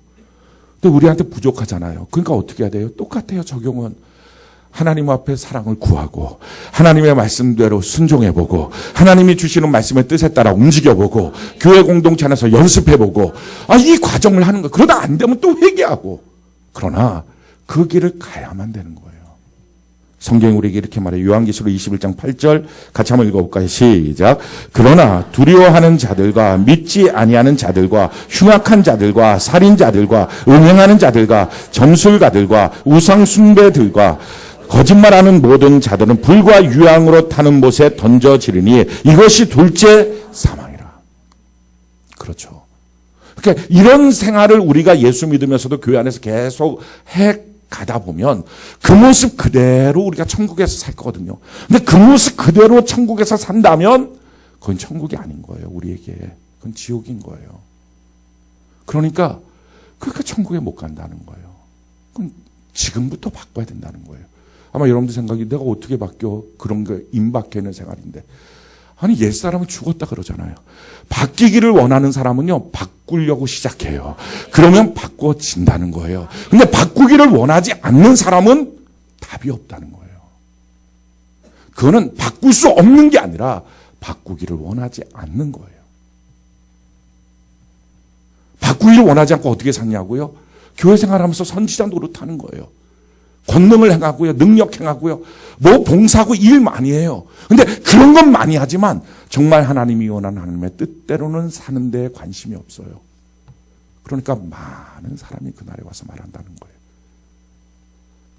근데 우리한테 부족하잖아요. 그러니까 어떻게 해야 돼요? 똑같아요. 적용은. 하나님 앞에 사랑을 구하고 하나님의 말씀대로 순종해보고 하나님이 주시는 말씀의 뜻에 따라 움직여보고 교회 공동체 안에서 연습해보고 이 과정을 하는 거. 그러다 안 되면 또 회개하고. 그러나 그 길을 가야만 되는 거예요. 성경이 우리에게 이렇게 말해요. 요한계시록 21장 8절 같이 한번 읽어볼까요? 시작. 그러나 두려워하는 자들과 믿지 아니하는 자들과 흉악한 자들과 살인자들과 음행하는 자들과 점술가들과 우상숭배들과 거짓말하는 모든 자들은 불과 유황으로 타는 못에 던져지르니 이것이 둘째 사망이라. 그렇죠. 그러니까 이런 생활을 우리가 예수 믿으면서도 교회 안에서 계속 해 가다 보면 그 모습 그대로 우리가 천국에서 살 거거든요. 근데 그 모습 그대로 천국에서 산다면 그건 천국이 아닌 거예요. 우리에게. 그건 지옥인 거예요. 그러니까 천국에 못 간다는 거예요. 그럼 지금부터 바꿔야 된다는 거예요. 아마 여러분들 생각이 내가 어떻게 바뀌어? 그런 거 임박해 있는 생활인데. 아니, 옛사람은 죽었다 그러잖아요. 바뀌기를 원하는 사람은요, 바꾸려고 시작해요. 그러면 바꿔진다는 거예요. 근데 바꾸기를 원하지 않는 사람은 답이 없다는 거예요. 그거는 바꿀 수 없는 게 아니라 바꾸기를 원하지 않는 거예요. 바꾸기를 원하지 않고 어떻게 샀냐고요? 교회 생활하면서 선지자 노릇하는 거예요. 권능을 행하고요. 능력 행하고요. 뭐 봉사하고 일 많이 해요. 근데 그런 건 많이 하지만 정말 하나님이 원하는 하나님의 뜻대로는 사는 데에 관심이 없어요. 그러니까 많은 사람이 그날에 와서 말한다는 거예요.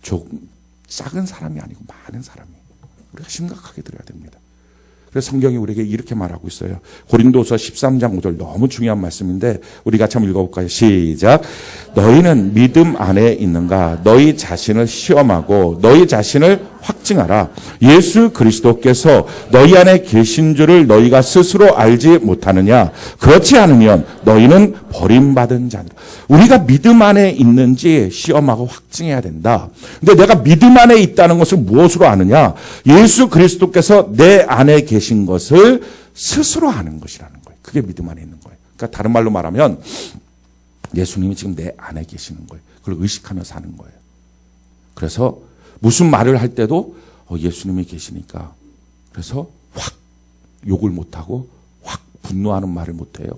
조금 작은 사람이 아니고 많은 사람이. 우리가 심각하게 들어야 됩니다. 그래서 성경이 우리에게 이렇게 말하고 있어요. 고린도서 13장 5절 너무 중요한 말씀인데 우리 같이 한번 읽어볼까요? 시작. 너희는 믿음 안에 있는가? 너희 자신을 시험하고 너희 자신을 확증하라. 예수 그리스도께서 너희 안에 계신 줄을 너희가 스스로 알지 못하느냐? 그렇지 않으면 너희는 버림받은 자들. 우리가 믿음 안에 있는지 시험하고 확증해야 된다. 근데 내가 믿음 안에 있다는 것을 무엇으로 아느냐? 예수 그리스도께서 내 안에 계신 것을 스스로 아는 것이라는 거예요. 그게 믿음 안에 있는 거예요. 그러니까 다른 말로 말하면 예수님이 지금 내 안에 계시는 거예요. 그걸 의식하며 사는 거예요. 그래서 무슨 말을 할 때도 예수님이 계시니까 그래서 확 욕을 못하고 확 분노하는 말을 못해요.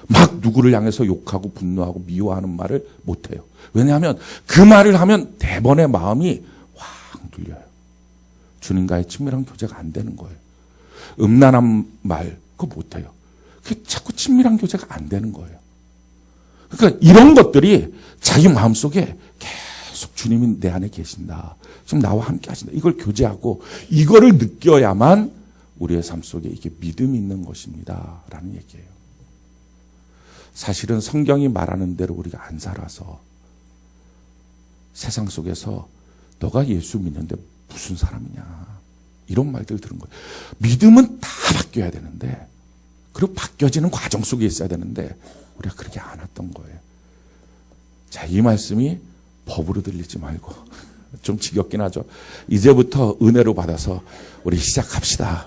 막 누구를 향해서 욕하고 분노하고 미워하는 말을 못해요. 왜냐하면 그 말을 하면 대번의 마음이 확 눌려요. 주님과의 친밀한 교제가 안 되는 거예요. 음란한 말 그거 못해요. 그게 자꾸 친밀한 교제가 안 되는 거예요. 그러니까 이런 것들이 자기 마음속에 계속 주님이 내 안에 계신다. 지금 나와 함께 하신다. 이걸 교제하고 이거를 느껴야만 우리의 삶 속에 이게 믿음이 있는 것입니다. 라는 얘기예요. 사실은 성경이 말하는 대로 우리가 안 살아서 세상 속에서 너가 예수 믿는데 무슨 사람이냐. 이런 말들 들은 거예요. 믿음은 다 바뀌어야 되는데 그리고 바뀌어지는 과정 속에 있어야 되는데 우리가 그렇게 안 했던 거예요. 자, 이 말씀이 법으로 들리지 말고 좀 지겹긴 하죠. 이제부터 은혜로 받아서 우리 시작합시다.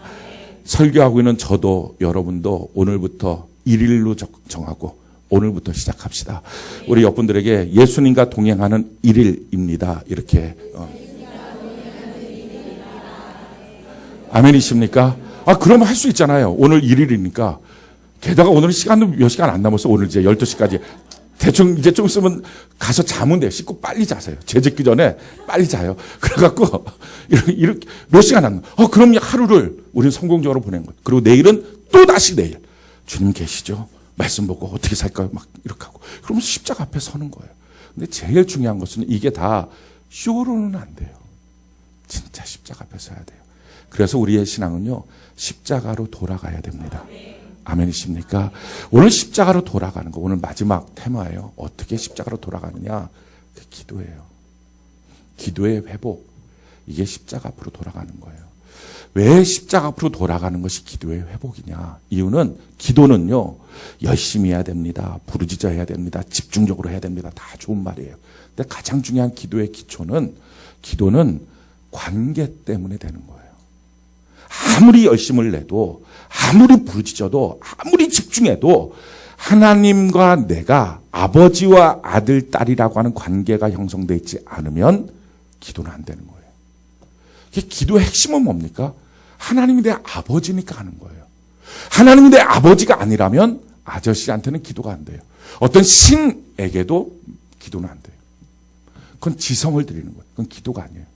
설교하고 있는 저도 여러분도 오늘부터 1일로 정하고 오늘부터 시작합시다. 우리 옆분들에게 예수님과 동행하는 1일입니다. 이렇게 아멘이십니까? 그러면 할 수 있잖아요. 오늘 1일이니까. 게다가 오늘은 시간도 몇 시간 안 남았어. 오늘 이제 12시까지. 대충 이제 좀 있으면 가서 자면 돼요. 씻고 빨리 자세요. 재짓기 전에 빨리 자요. 그래갖고, 이렇게 몇 시간 안 남아. 그럼 하루를 우리는 성공적으로 보낸 거예요. 그리고 내일은 또 다시 내일. 주님 계시죠? 말씀 보고 어떻게 살까요? 막 이렇게 하고. 그러면서 십자가 앞에 서는 거예요. 근데 제일 중요한 것은 이게 다 쇼로는 안 돼요. 진짜 십자가 앞에 서야 돼요. 그래서 우리의 신앙은요, 십자가로 돌아가야 됩니다. 아멘이십니까? 오늘 십자가로 돌아가는 거, 오늘 마지막 테마예요. 어떻게 십자가로 돌아가느냐? 그 기도예요. 기도의 회복. 이게 십자가 앞으로 돌아가는 거예요. 왜 십자가 앞으로 돌아가는 것이 기도의 회복이냐? 이유는 기도는요, 열심히 해야 됩니다. 부르짖어 해야 됩니다. 집중적으로 해야 됩니다. 다 좋은 말이에요. 근데 가장 중요한 기도의 기초는, 기도는 관계 때문에 되는 거예요. 아무리 열심을 내도, 아무리 부르짖어도, 아무리 집중해도 하나님과 내가 아버지와 아들, 딸이라고 하는 관계가 형성되어 있지 않으면 기도는 안 되는 거예요. 기도의 핵심은 뭡니까? 하나님이 내 아버지니까 하는 거예요. 하나님이 내 아버지가 아니라면 아저씨한테는 기도가 안 돼요. 어떤 신에게도 기도는 안 돼요. 그건 지성을 드리는 거예요. 그건 기도가 아니에요.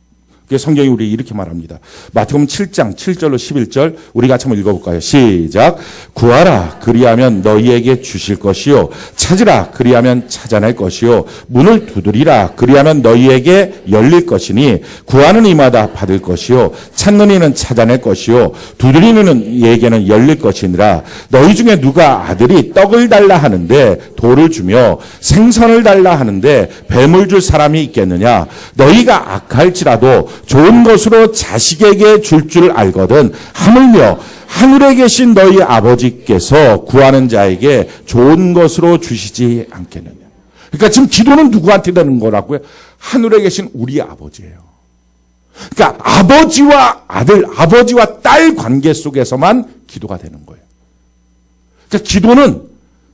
성경이 우리 이렇게 말합니다. 마태복음 7장 7절로 11절 우리 같이 한번 읽어볼까요? 시작. 구하라 그리하면 너희에게 주실 것이요 찾으라 그리하면 찾아낼 것이요 문을 두드리라 그리하면 너희에게 열릴 것이니 구하는 이마다 받을 것이요 찾는 이는 찾아낼 것이요 두드리는 이에게는 열릴 것이니라. 너희 중에 누가 아들이 떡을 달라 하는데 돌을 주며 생선을 달라 하는데 뱀을 줄 사람이 있겠느냐? 너희가 악할지라도 좋은 것으로 자식에게 줄 줄 알거든 하물며 하늘에 계신 너희 아버지께서 구하는 자에게 좋은 것으로 주시지 않겠느냐. 그러니까 지금 기도는 누구한테 되는 거라고요? 하늘에 계신 우리 아버지예요. 그러니까 아버지와 아들, 아버지와 딸 관계 속에서만 기도가 되는 거예요. 그러니까 기도는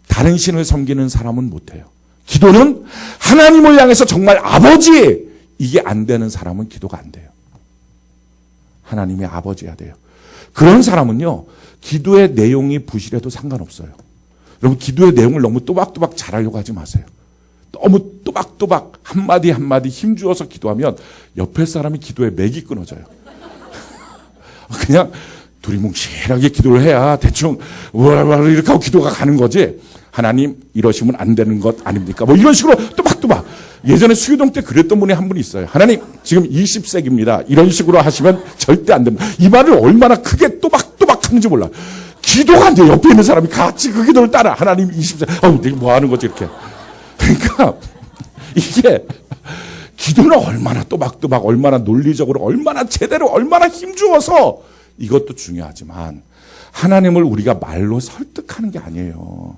다른 신을 섬기는 사람은 못해요. 기도는 하나님을 향해서 정말 아버지, 이게 안 되는 사람은 기도가 안 돼요. 하나님의 아버지야 돼요. 그런 사람은요, 기도의 내용이 부실해도 상관없어요. 여러분, 기도의 내용을 너무 또박또박 잘하려고 하지 마세요. 너무 또박또박 한마디 한마디 힘주어서 기도하면 옆에 사람이 기도에 맥이 끊어져요. 그냥 두리뭉실하게 기도를 해야 대충 이렇게 하고 기도가 가는 거지. 하나님 이러시면 안 되는 것 아닙니까? 뭐 이런 식으로 또박또박. 예전에 수유동 때 그랬던 분이 한 분 있어요. 하나님 지금 20세기입니다. 이런 식으로 하시면 절대 안 됩니다. 이 말을 얼마나 크게 또박또박 하는지 몰라. 기도가 안 돼. 옆에 있는 사람이 같이 그 기도를 따라. 하나님 20세기. 내가 뭐 하는 거지 이렇게. 그러니까 이게 기도는 얼마나 또박또박, 얼마나 논리적으로, 얼마나 제대로, 얼마나 힘주어서, 이것도 중요하지만 하나님을 우리가 말로 설득하는 게 아니에요.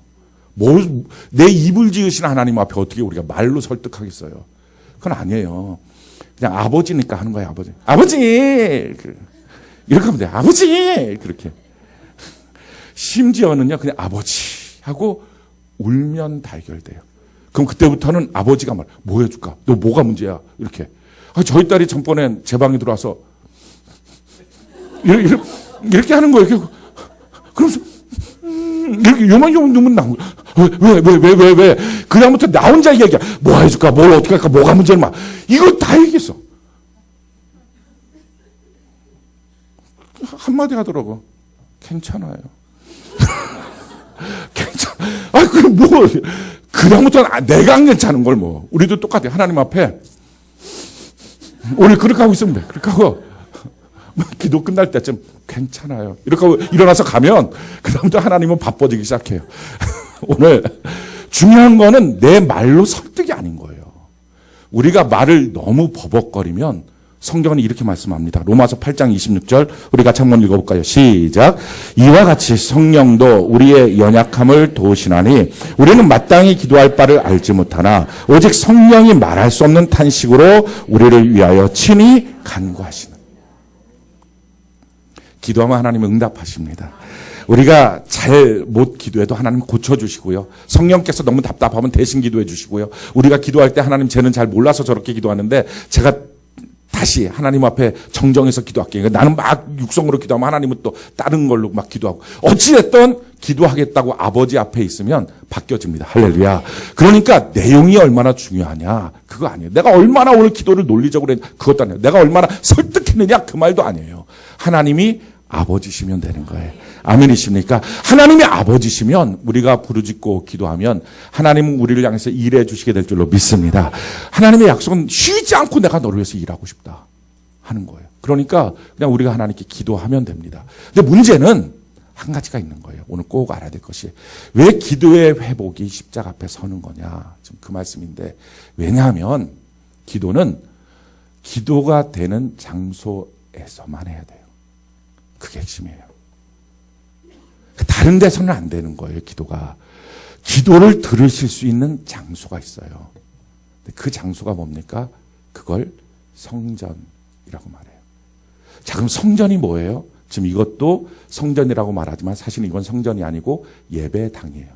내 입을 지으신 하나님 앞에 어떻게 우리가 말로 설득하겠어요? 그건 아니에요. 그냥 아버지니까 하는 거예요. 아버지 이렇게 하면 돼요. 아버지 그렇게. 심지어는요 그냥 아버지 하고 울면 다 해결돼요. 그럼 그때부터는 아버지가 뭐 해줄까? 너 뭐가 문제야? 이렇게. 저희 딸이 전번에 제 방에 들어와서 이렇게 하는 거예요. 그러면서 이렇게 요만요만 눈물 나고 왜? 그다음부터 나 혼자 얘기야. 뭐 해줄까? 뭘 어떻게 할까? 뭐가 문제는 막 이거 다 얘기했어. 한마디 하더라고. 괜찮아요. 괜찮아. 그럼 뭐 그다음부터는 내가 안 괜찮은 걸 뭐. 우리도 똑같아요. 하나님 앞에 오늘 그렇게 하고 있으면 돼. 그렇게 하고 기도 끝날 때쯤 괜찮아요. 이렇게 하고 일어나서 가면 그다음부터 하나님은 바빠지기 시작해요. 오늘 중요한 거는 내 말로 설득이 아닌 거예요. 우리가 말을 너무 버벅거리면 성경은 이렇게 말씀합니다. 로마서 8장 26절 우리 같이 한번 읽어볼까요? 시작. 이와 같이 성령도 우리의 연약함을 도우시나니 우리는 마땅히 기도할 바를 알지 못하나 오직 성령이 말할 수 없는 탄식으로 우리를 위하여 친히 간구하시는. 기도하면 하나님은 응답하십니다. 우리가 잘 못 기도해도 하나님 고쳐주시고요. 성령께서 너무 답답하면 대신 기도해 주시고요. 우리가 기도할 때 하나님 쟤는 잘 몰라서 저렇게 기도하는데 제가 다시 하나님 앞에 정정해서 기도할게요. 나는 막 육성으로 기도하면 하나님은 또 다른 걸로 막 기도하고. 어찌됐든 기도하겠다고 아버지 앞에 있으면 바뀌어집니다. 할렐루야. 그러니까 내용이 얼마나 중요하냐. 그거 아니에요. 내가 얼마나 오늘 기도를 논리적으로 했냐. 그것도 아니에요. 내가 얼마나 설득했느냐. 그 말도 아니에요. 하나님이 아버지시면 되는 거예요. 아멘이십니까? 하나님이 아버지시면 우리가 부르짖고 기도하면 하나님은 우리를 향해서 일해 주시게 될 줄로 믿습니다. 하나님의 약속은 쉬지 않고 내가 너를 위해서 일하고 싶다 하는 거예요. 그러니까 그냥 우리가 하나님께 기도하면 됩니다. 근데 문제는 한 가지가 있는 거예요. 오늘 꼭 알아야 될 것이 왜 기도의 회복이 십자가 앞에 서는 거냐. 지금 그 말씀인데 왜냐하면 기도는 기도가 되는 장소에서만 해야 돼요. 그게 핵심이에요. 다른 데서는 안 되는 거예요, 기도가. 기도를 들으실 수 있는 장소가 있어요. 그 장소가 뭡니까? 그걸 성전이라고 말해요. 자, 그럼 성전이 뭐예요? 지금 이것도 성전이라고 말하지만 사실 이건 성전이 아니고 예배당이에요.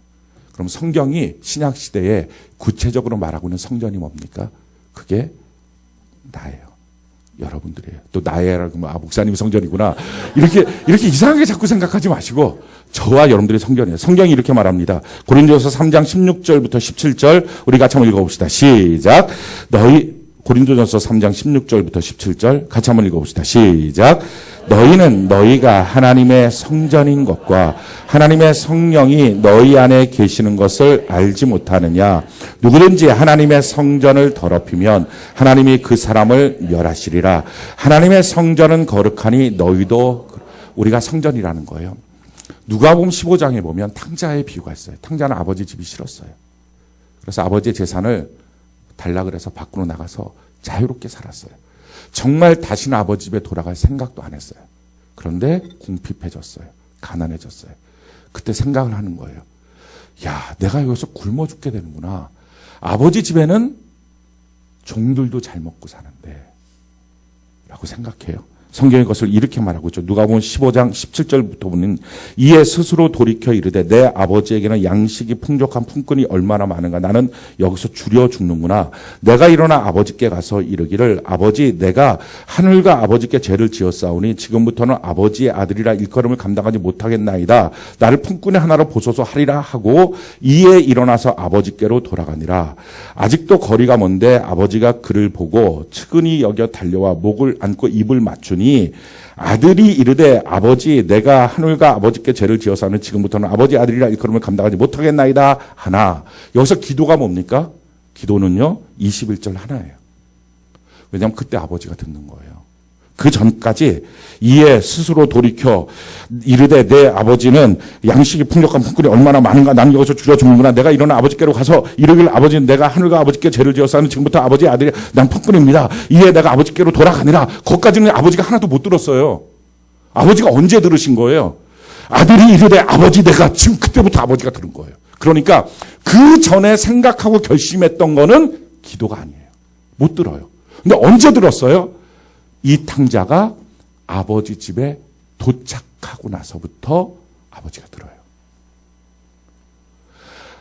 그럼 성경이 신약시대에 구체적으로 말하고 있는 성전이 뭡니까? 그게 나예요. 여러분들이에요. 또 나예라고 목사님이 성전이구나. 이렇게 이상하게 자꾸 생각하지 마시고 저와 여러분들이 성전이에요. 성경이 이렇게 말합니다. 고린도서 3장 16절부터 17절 우리 같이 한번 읽어봅시다. 시작. 고린도전서 3장 16절부터 17절 같이 한번 읽어봅시다. 시작. 너희는 너희가 하나님의 성전인 것과 하나님의 성령이 너희 안에 계시는 것을 알지 못하느냐. 누구든지 하나님의 성전을 더럽히면 하나님이 그 사람을 멸하시리라. 하나님의 성전은 거룩하니 너희도. 우리가 성전이라는 거예요. 누가복음 15장에 보면 탕자의 비유가 있어요. 탕자는 아버지 집이 싫었어요. 그래서 아버지의 재산을 달라 그래서 밖으로 나가서 자유롭게 살았어요. 정말 다시는 아버지 집에 돌아갈 생각도 안 했어요. 그런데 궁핍해졌어요. 가난해졌어요. 그때 생각을 하는 거예요. 야, 내가 여기서 굶어 죽게 되는구나. 아버지 집에는 종들도 잘 먹고 사는데 라고 생각해요. 성경의 것을 이렇게 말하고 있죠. 누가복음 15장 17절부터 보면 이에 스스로 돌이켜 이르되 내 아버지에게는 양식이 풍족한 품꾼이 얼마나 많은가. 나는 여기서 줄여 죽는구나. 내가 일어나 아버지께 가서 이르기를 아버지 내가 하늘과 아버지께 죄를 지었사오니 지금부터는 아버지의 아들이라 일컬음을 감당하지 못하겠나이다. 나를 품꾼의 하나로 보소서 하리라 하고 이에 일어나서 아버지께로 돌아가니라. 아직도 거리가 먼데 아버지가 그를 보고 측은히 여겨 달려와 목을 안고 입을 맞추니 아들이 이르되 아버지 내가 하늘과 아버지께 죄를 지어서는 지금부터는 아버지 아들이라 일컬음을 감당하지 못하겠나이다 하나. 여기서 기도가 뭡니까? 기도는요 21절 하나예요. 왜냐하면 그때 아버지가 듣는 거예요. 그 전까지 이에 스스로 돌이켜 이르되 내 아버지는 양식이 풍족한 품꾼이 얼마나 많은가. 나는 여기서 줄여 죽는구나. 내가 일어나 아버지께로 가서 이르길 아버지는 내가 하늘과 아버지께 죄를 지었사오니 지금부터 아버지의 아들이 난 품꾼입니다. 이에 내가 아버지께로 돌아가니라. 거기까지는 아버지가 하나도 못 들었어요. 아버지가 언제 들으신 거예요? 아들이 이르되 아버지 내가 지금 그때부터 아버지가 들은 거예요. 그러니까 그 전에 생각하고 결심했던 거는 기도가 아니에요. 못 들어요. 근데 언제 들었어요? 이 탕자가 아버지 집에 도착하고 나서부터 아버지가 들어요.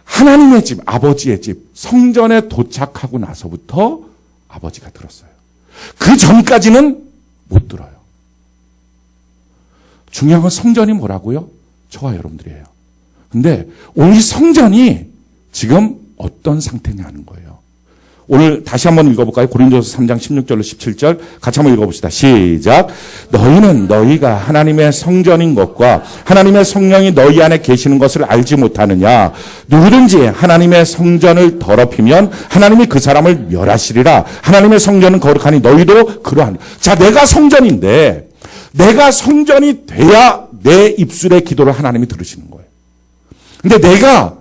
하나님의 집, 아버지의 집, 성전에 도착하고 나서부터 아버지가 들었어요. 그 전까지는 못 들어요. 중요한 건 성전이 뭐라고요? 저와 여러분들이에요. 근데 오늘 성전이 지금 어떤 상태냐는 거예요. 오늘 다시 한번 읽어볼까요? 고린도서 3장 16절로 17절 같이 한번 읽어봅시다. 시작. 너희는 너희가 하나님의 성전인 것과 하나님의 성령이 너희 안에 계시는 것을 알지 못하느냐. 누구든지 하나님의 성전을 더럽히면 하나님이 그 사람을 멸하시리라. 하나님의 성전은 거룩하니 너희도 그러하니. 자, 내가 성전인데 내가 성전이 돼야 내 입술의 기도를 하나님이 들으시는 거예요. 근데 내가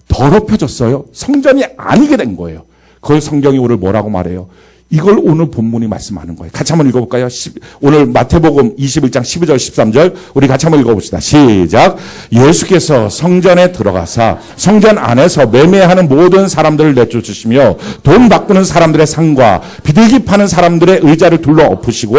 더럽혀졌어요. 성전이 아니게 된 거예요. 그걸 성경이 오늘 뭐라고 말해요? 이걸 오늘 본문이 말씀하는 거예요. 같이 한번 읽어볼까요? 오늘 마태복음 21장 12절 13절 우리 같이 한번 읽어봅시다. 시작. 예수께서 성전에 들어가사 성전 안에서 매매하는 모든 사람들을 내쫓으시며 돈 바꾸는 사람들의 상과 비둘기 파는 사람들의 의자를 둘러 엎으시고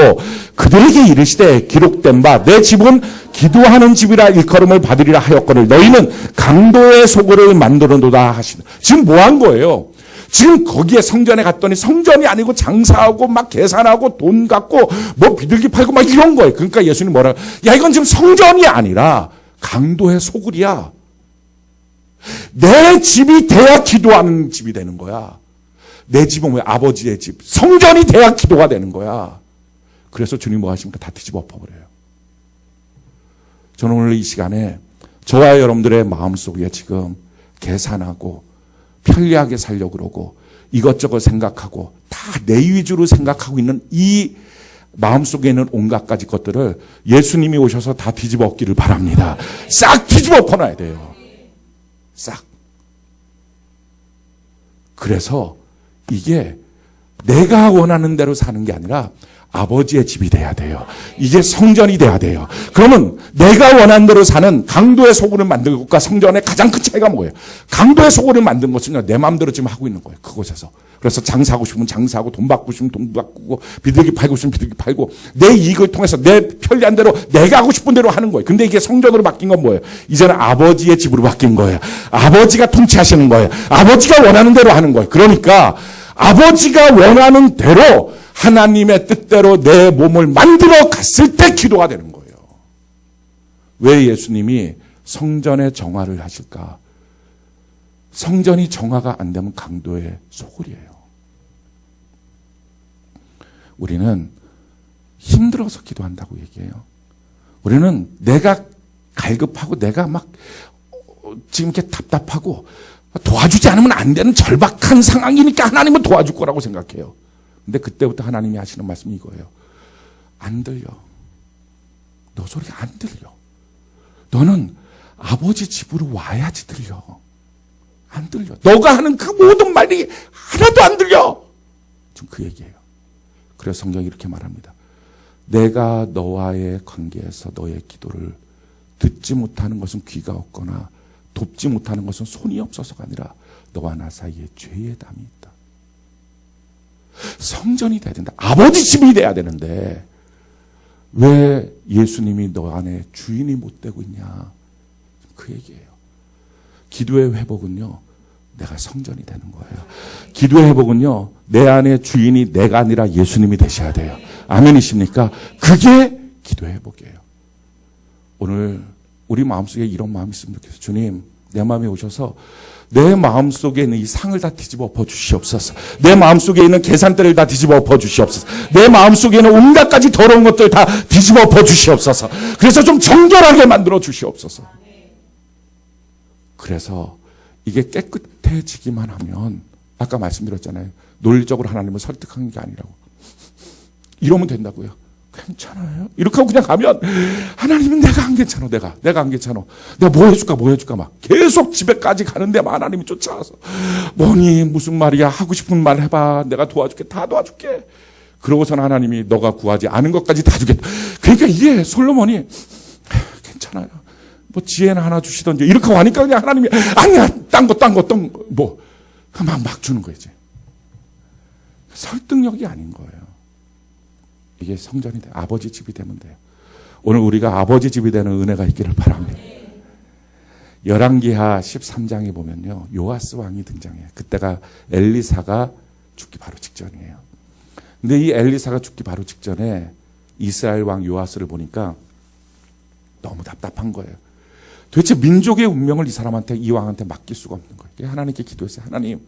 그들에게 이르시되 기록된 바 내 집은 기도하는 집이라 일컬음을 받으리라 하였거늘 너희는 강도의 소굴을 만들어놓다 하시는. 지금 뭐 한 거예요? 지금 거기에 성전에 갔더니 성전이 아니고 장사하고 막 계산하고 돈 갖고 뭐 비둘기 팔고 막 이런 거예요. 그러니까 예수님 뭐라 야 이건 지금 성전이 아니라 강도의 소굴이야. 내 집이 돼야 기도하는 집이 되는 거야. 내 집은 왜 아버지의 집. 성전이 돼야 기도가 되는 거야. 그래서 주님 뭐 하십니까? 다 뒤집어 엎어버려요. 저는 오늘 이 시간에 저와 여러분들의 마음속에 지금 계산하고 편리하게 살려고 그러고 이것저것 생각하고 다 내 위주로 생각하고 있는 이 마음속에 있는 온갖 가지 것들을 예수님이 오셔서 다 뒤집어 엎기를 바랍니다. 싹 뒤집어 엎어놔야 돼요. 싹. 그래서 이게 내가 원하는 대로 사는 게 아니라 아버지의 집이 돼야 돼요. 이게 성전이 돼야 돼요. 그러면 내가 원하는 대로 사는 강도의 소굴을 만든 것과 성전의 가장 큰 차이가 뭐예요? 강도의 소굴을 만든 것은요, 내 마음대로 지금 하고 있는 거예요. 그곳에서. 그래서 장사하고 싶으면 장사하고 돈 받고 싶으면 돈 받고 비둘기 팔고 싶으면 비둘기 팔고 내 이익을 통해서 내 편리한 대로 내가 하고 싶은 대로 하는 거예요. 근데 이게 성전으로 바뀐 건 뭐예요? 이제는 아버지의 집으로 바뀐 거예요. 아버지가 통치하시는 거예요. 아버지가 원하는 대로 하는 거예요. 그러니까 아버지가 원하는 대로 하나님의 뜻대로 내 몸을 만들어 갔을 때 기도가 되는 거예요. 왜 예수님이 성전의 정화를 하실까? 성전이 정화가 안 되면 강도의 소굴이에요. 우리는 힘들어서 기도한다고 얘기해요. 우리는 내가 갈급하고 내가 막 지금 이렇게 답답하고 도와주지 않으면 안 되는 절박한 상황이니까 하나님은 도와줄 거라고 생각해요. 근데 그때부터 하나님이 하시는 말씀이 이거예요. 안 들려. 너 소리가 안 들려. 너는 아버지 집으로 와야지 들려. 안 들려. 너가 하는 그 모든 말이 하나도 안 들려. 지금 그 얘기예요. 그래서 성경이 이렇게 말합니다. 내가 너와의 관계에서 너의 기도를 듣지 못하는 것은 귀가 없거나 돕지 못하는 것은 손이 없어서가 아니라 너와 나 사이에 죄의 담이 있다. 성전이 돼야 된다. 아버지 집이 돼야 되는데 왜 예수님이 너 안에 주인이 못 되고 있냐? 그 얘기예요. 기도의 회복은요, 내가 성전이 되는 거예요. 기도의 회복은요, 내 안에 주인이 내가 아니라 예수님이 되셔야 돼요. 아멘이십니까? 그게 기도의 회복이에요. 오늘 우리 마음속에 이런 마음이 있으면 좋겠어요. 주님, 내 마음에 오셔서 내 마음속에 있는 이 상을 다 뒤집어 엎어 주시옵소서. 내 마음속에 있는 계산대를 다 뒤집어 엎어 주시옵소서. 내 마음속에 있는 온갖 가지 더러운 것들 다 뒤집어 엎어 주시옵소서. 그래서 좀 정결하게 만들어 주시옵소서. 그래서 이게 깨끗해지기만 하면, 아까 말씀드렸잖아요. 논리적으로 하나님을 설득하는 게 아니라고. 이러면 된다고요. 괜찮아요? 이렇게 하고 그냥 가면 하나님은 내가 안 괜찮아. 내가 안 괜찮아. 내가 뭐 해줄까 막 계속 집에까지 가는데 하나님이 쫓아와서 뭐니 무슨 말이야 하고 싶은 말 해봐. 내가 도와줄게. 다 도와줄게. 그러고서는 하나님이 너가 구하지 않은 것까지 다 주겠다. 그러니까 이게 솔로몬이 괜찮아요. 뭐 지혜는 하나 주시던지 이렇게 하고 하니까 그냥 하나님이 아니야 딴 거 뭐 막 주는 거지. 설득력이 아닌 거예요. 이게 성전이 돼. 아버지 집이 되면 돼요. 오늘 우리가 아버지 집이 되는 은혜가 있기를 바랍니다. 열왕기하 13장에 보면요, 요아스 왕이 등장해요. 그때가 엘리사가 죽기 바로 직전이에요. 근데 이 엘리사가 죽기 바로 직전에 이스라엘 왕 요아스를 보니까 너무 답답한 거예요. 도대체 민족의 운명을 이 사람한테, 이 왕한테 맡길 수가 없는 거예요. 하나님께 기도했어요. 하나님,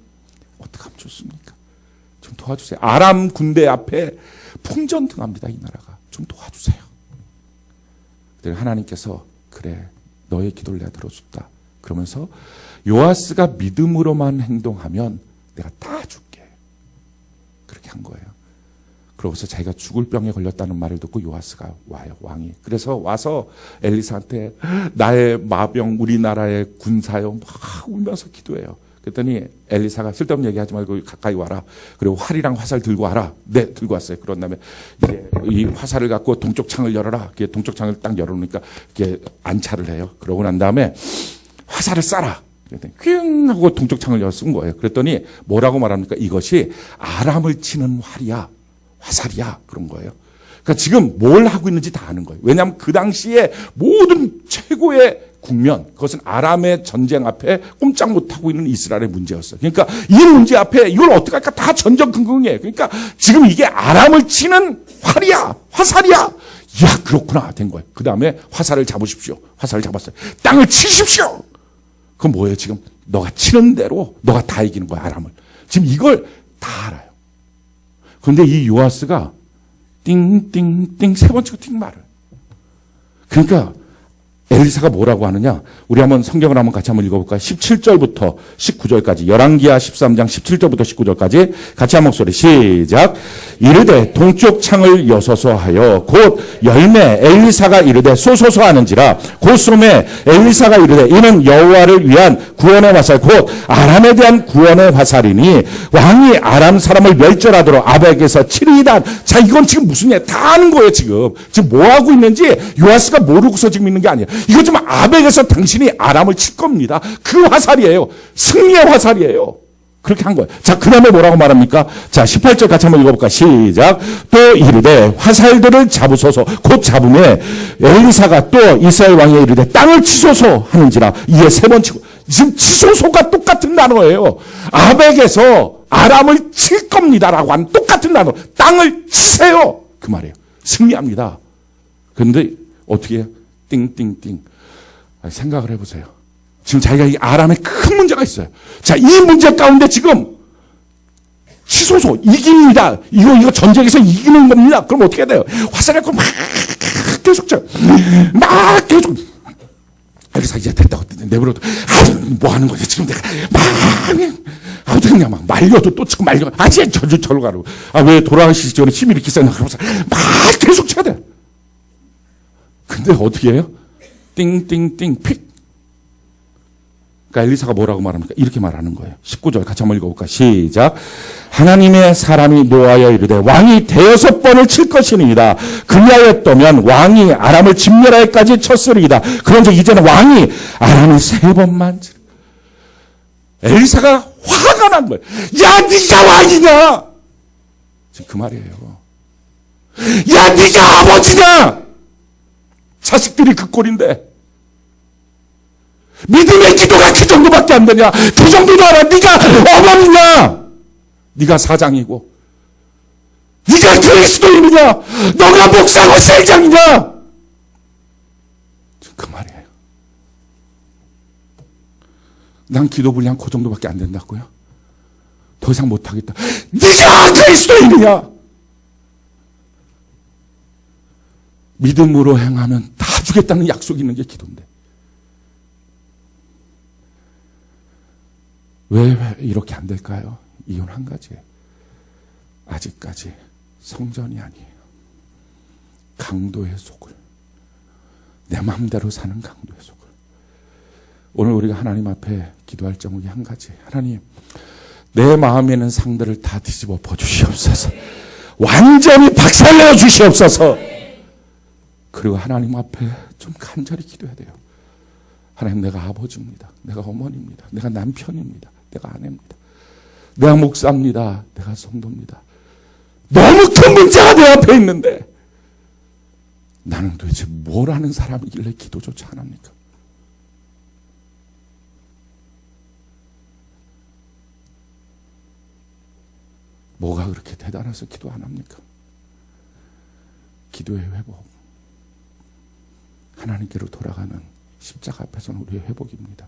어떻게 하면 좋습니까? 좀 도와주세요. 아람 군대 앞에 풍전등합니다. 이 나라가. 좀 도와주세요. 그때 하나님께서 그래, 너의 기도를 내가 들어줬다. 그러면서 요아스가 믿음으로만 행동하면 내가 다 줄게. 그렇게 한 거예요. 그러고서 자기가 죽을 병에 걸렸다는 말을 듣고 요아스가 와요. 왕이. 그래서 와서 엘리사한테 나의 마병, 우리나라의 군사여 막 울면서 기도해요. 그랬더니 엘리사가 쓸데없는 얘기하지 말고 가까이 와라. 그리고 활이랑 화살 들고 와라. 네, 들고 왔어요. 그런 다음에 이제 이 화살을 갖고 동쪽 창을 열어라. 그게 동쪽 창을 딱 열어놓으니까 이렇게 안차를 해요. 그러고 난 다음에 화살을 쏴라. 그랬더니 퀭 하고 동쪽 창을 쏜 거예요. 그랬더니 뭐라고 말합니까? 이것이 아람을 치는 활이야. 화살이야. 그런 거예요. 그러니까 지금 뭘 하고 있는지 다 아는 거예요. 왜냐하면 그 당시에 모든 최고의 국면, 그것은 아람의 전쟁 앞에 꼼짝 못하고 있는 이스라엘의 문제였어요. 그러니까 이 문제 앞에 이걸 어떻게 할까 다 전전긍긍이에요. 그러니까 지금 이게 아람을 치는 활이야, 화살이야. 야, 그렇구나 된 거예요. 그 다음에 화살을 잡으십시오. 화살을 잡았어요. 땅을 치십시오. 그건 뭐예요? 지금 너가 치는 대로 너가 다 이기는 거야, 아람을. 지금 이걸 다 알아요. 그런데 이 요아스가 띵띵띵 세 번 치고 띵 말을. 그러니까 엘리사가 뭐라고 하느냐? 우리 한번 성경을 한번 같이 한번 읽어볼까요? 17절부터 19절까지. 열왕기하 13장 17절부터 19절까지 같이 한 목소리 시작. 이르되 동쪽 창을 여소서 하여 곧 열매 엘리사가 이르되 쏘소서 하는지라 곧 쏘매 엘리사가 이르되 이는 여호와를 위한 구원의 화살 곧 아람에 대한 구원의 화살이니 왕이 아람 사람을 멸절하도록 아벡에서 치리이다. 자, 이건 지금 무슨 얘기야? 다 아는 거예요. 지금 뭐 하고 있는지 요아스가 모르고서 지금 있는 게 아니에요. 이거 좀 아벡에서 당신이 아람을 칠 겁니다. 그 화살이에요. 승리의 화살이에요. 그렇게 한 거예요. 자, 그 다음에 뭐라고 말합니까? 자, 18절 같이 한번 읽어볼까? 시작. 또 이르되 화살들을 잡으소서. 곧 잡음에 엘리사가 또 이스라엘 왕에 이르되 땅을 치소서 하는지라. 이에 세 번 치고. 지금 치소서가 똑같은 단어예요. 아벡에서 아람을 칠 겁니다라고 하는 똑같은 단어. 땅을 치세요. 그 말이에요. 승리합니다. 그런데 어떻게 해요? 띵띵띵. 생각을 해보세요. 지금 자기가 이 아람에 큰 문제가 있어요. 자, 이 문제 가운데 지금 치소서 이깁니다. 이거 전쟁에서 이기는 겁니다. 그럼 어떻게 해야 돼요? 화살을 갖고 막 계속 막 계속 여기서 이제 됐다고 내버려도 뭐 하는 거지 지금 내가 막 아무튼 그냥 막 말려도 또 치고 말려 아직 절로 가라고. 왜 돌아가시기 전에 힘이 이렇게 세나 그러면서 막 계속 쳐야 돼. 근데 어떻게 해요? 띵띵띵 픽. 그러니까 엘리사가 뭐라고 말합니까? 이렇게 말하는 거예요. 19절 같이 한번 읽어볼까? 시작. 하나님의 사람이 노하여 이르되 왕이 대여섯 번을 칠 것이니이다. 그리하였다면 왕이 아람을 진멸하기까지 쳤으리이다. 그런즉 이제는 왕이 아람을 세 번만 칠. 엘리사가 화가 난 거예요. 야, 네가 왕이냐? 지금 그 말이에요. 야, 네가 아버지냐? 자식들이 그 꼴인데. 믿음의 기도가 그 정도밖에 안 되냐? 그 정도도 알아. 네가 어머니냐? 네가 사장이고. 네가 그리스도인이냐? 너가 목사고 세장이냐? 그 말이에요. 난 기도 분량 그 정도밖에 안 된다고요? 더 이상 못하겠다. 네가 그리스도인이냐? 믿음으로 행하면 다 주겠다는 약속이 있는 게 기도인데. 왜 이렇게 안 될까요? 이유는 한 가지예요. 아직까지 성전이 아니에요. 강도의 속을. 내 마음대로 사는 강도의 속을. 오늘 우리가 하나님 앞에 기도할 제목이 한 가지. 하나님, 내 마음에 있는 상들을 다 뒤집어 엎어주시옵소서. 완전히 박살내어 주시옵소서. 그리고 하나님 앞에 좀 간절히 기도해야 돼요. 하나님, 내가 아버지입니다. 내가 어머니입니다. 내가 남편입니다. 내가 아내입니다. 내가 목사입니다. 내가 성도입니다. 너무 큰 문제가 내 앞에 있는데 나는 도대체 뭘 하는 사람이길래 기도조차 안 합니까? 뭐가 그렇게 대단해서 기도 안 합니까? 기도의 회복. 하나님께로 돌아가는 십자가 앞에서는 우리의 회복입니다.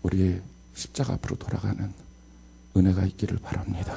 우리의 십자가 앞으로 돌아가는 은혜가 있기를 바랍니다.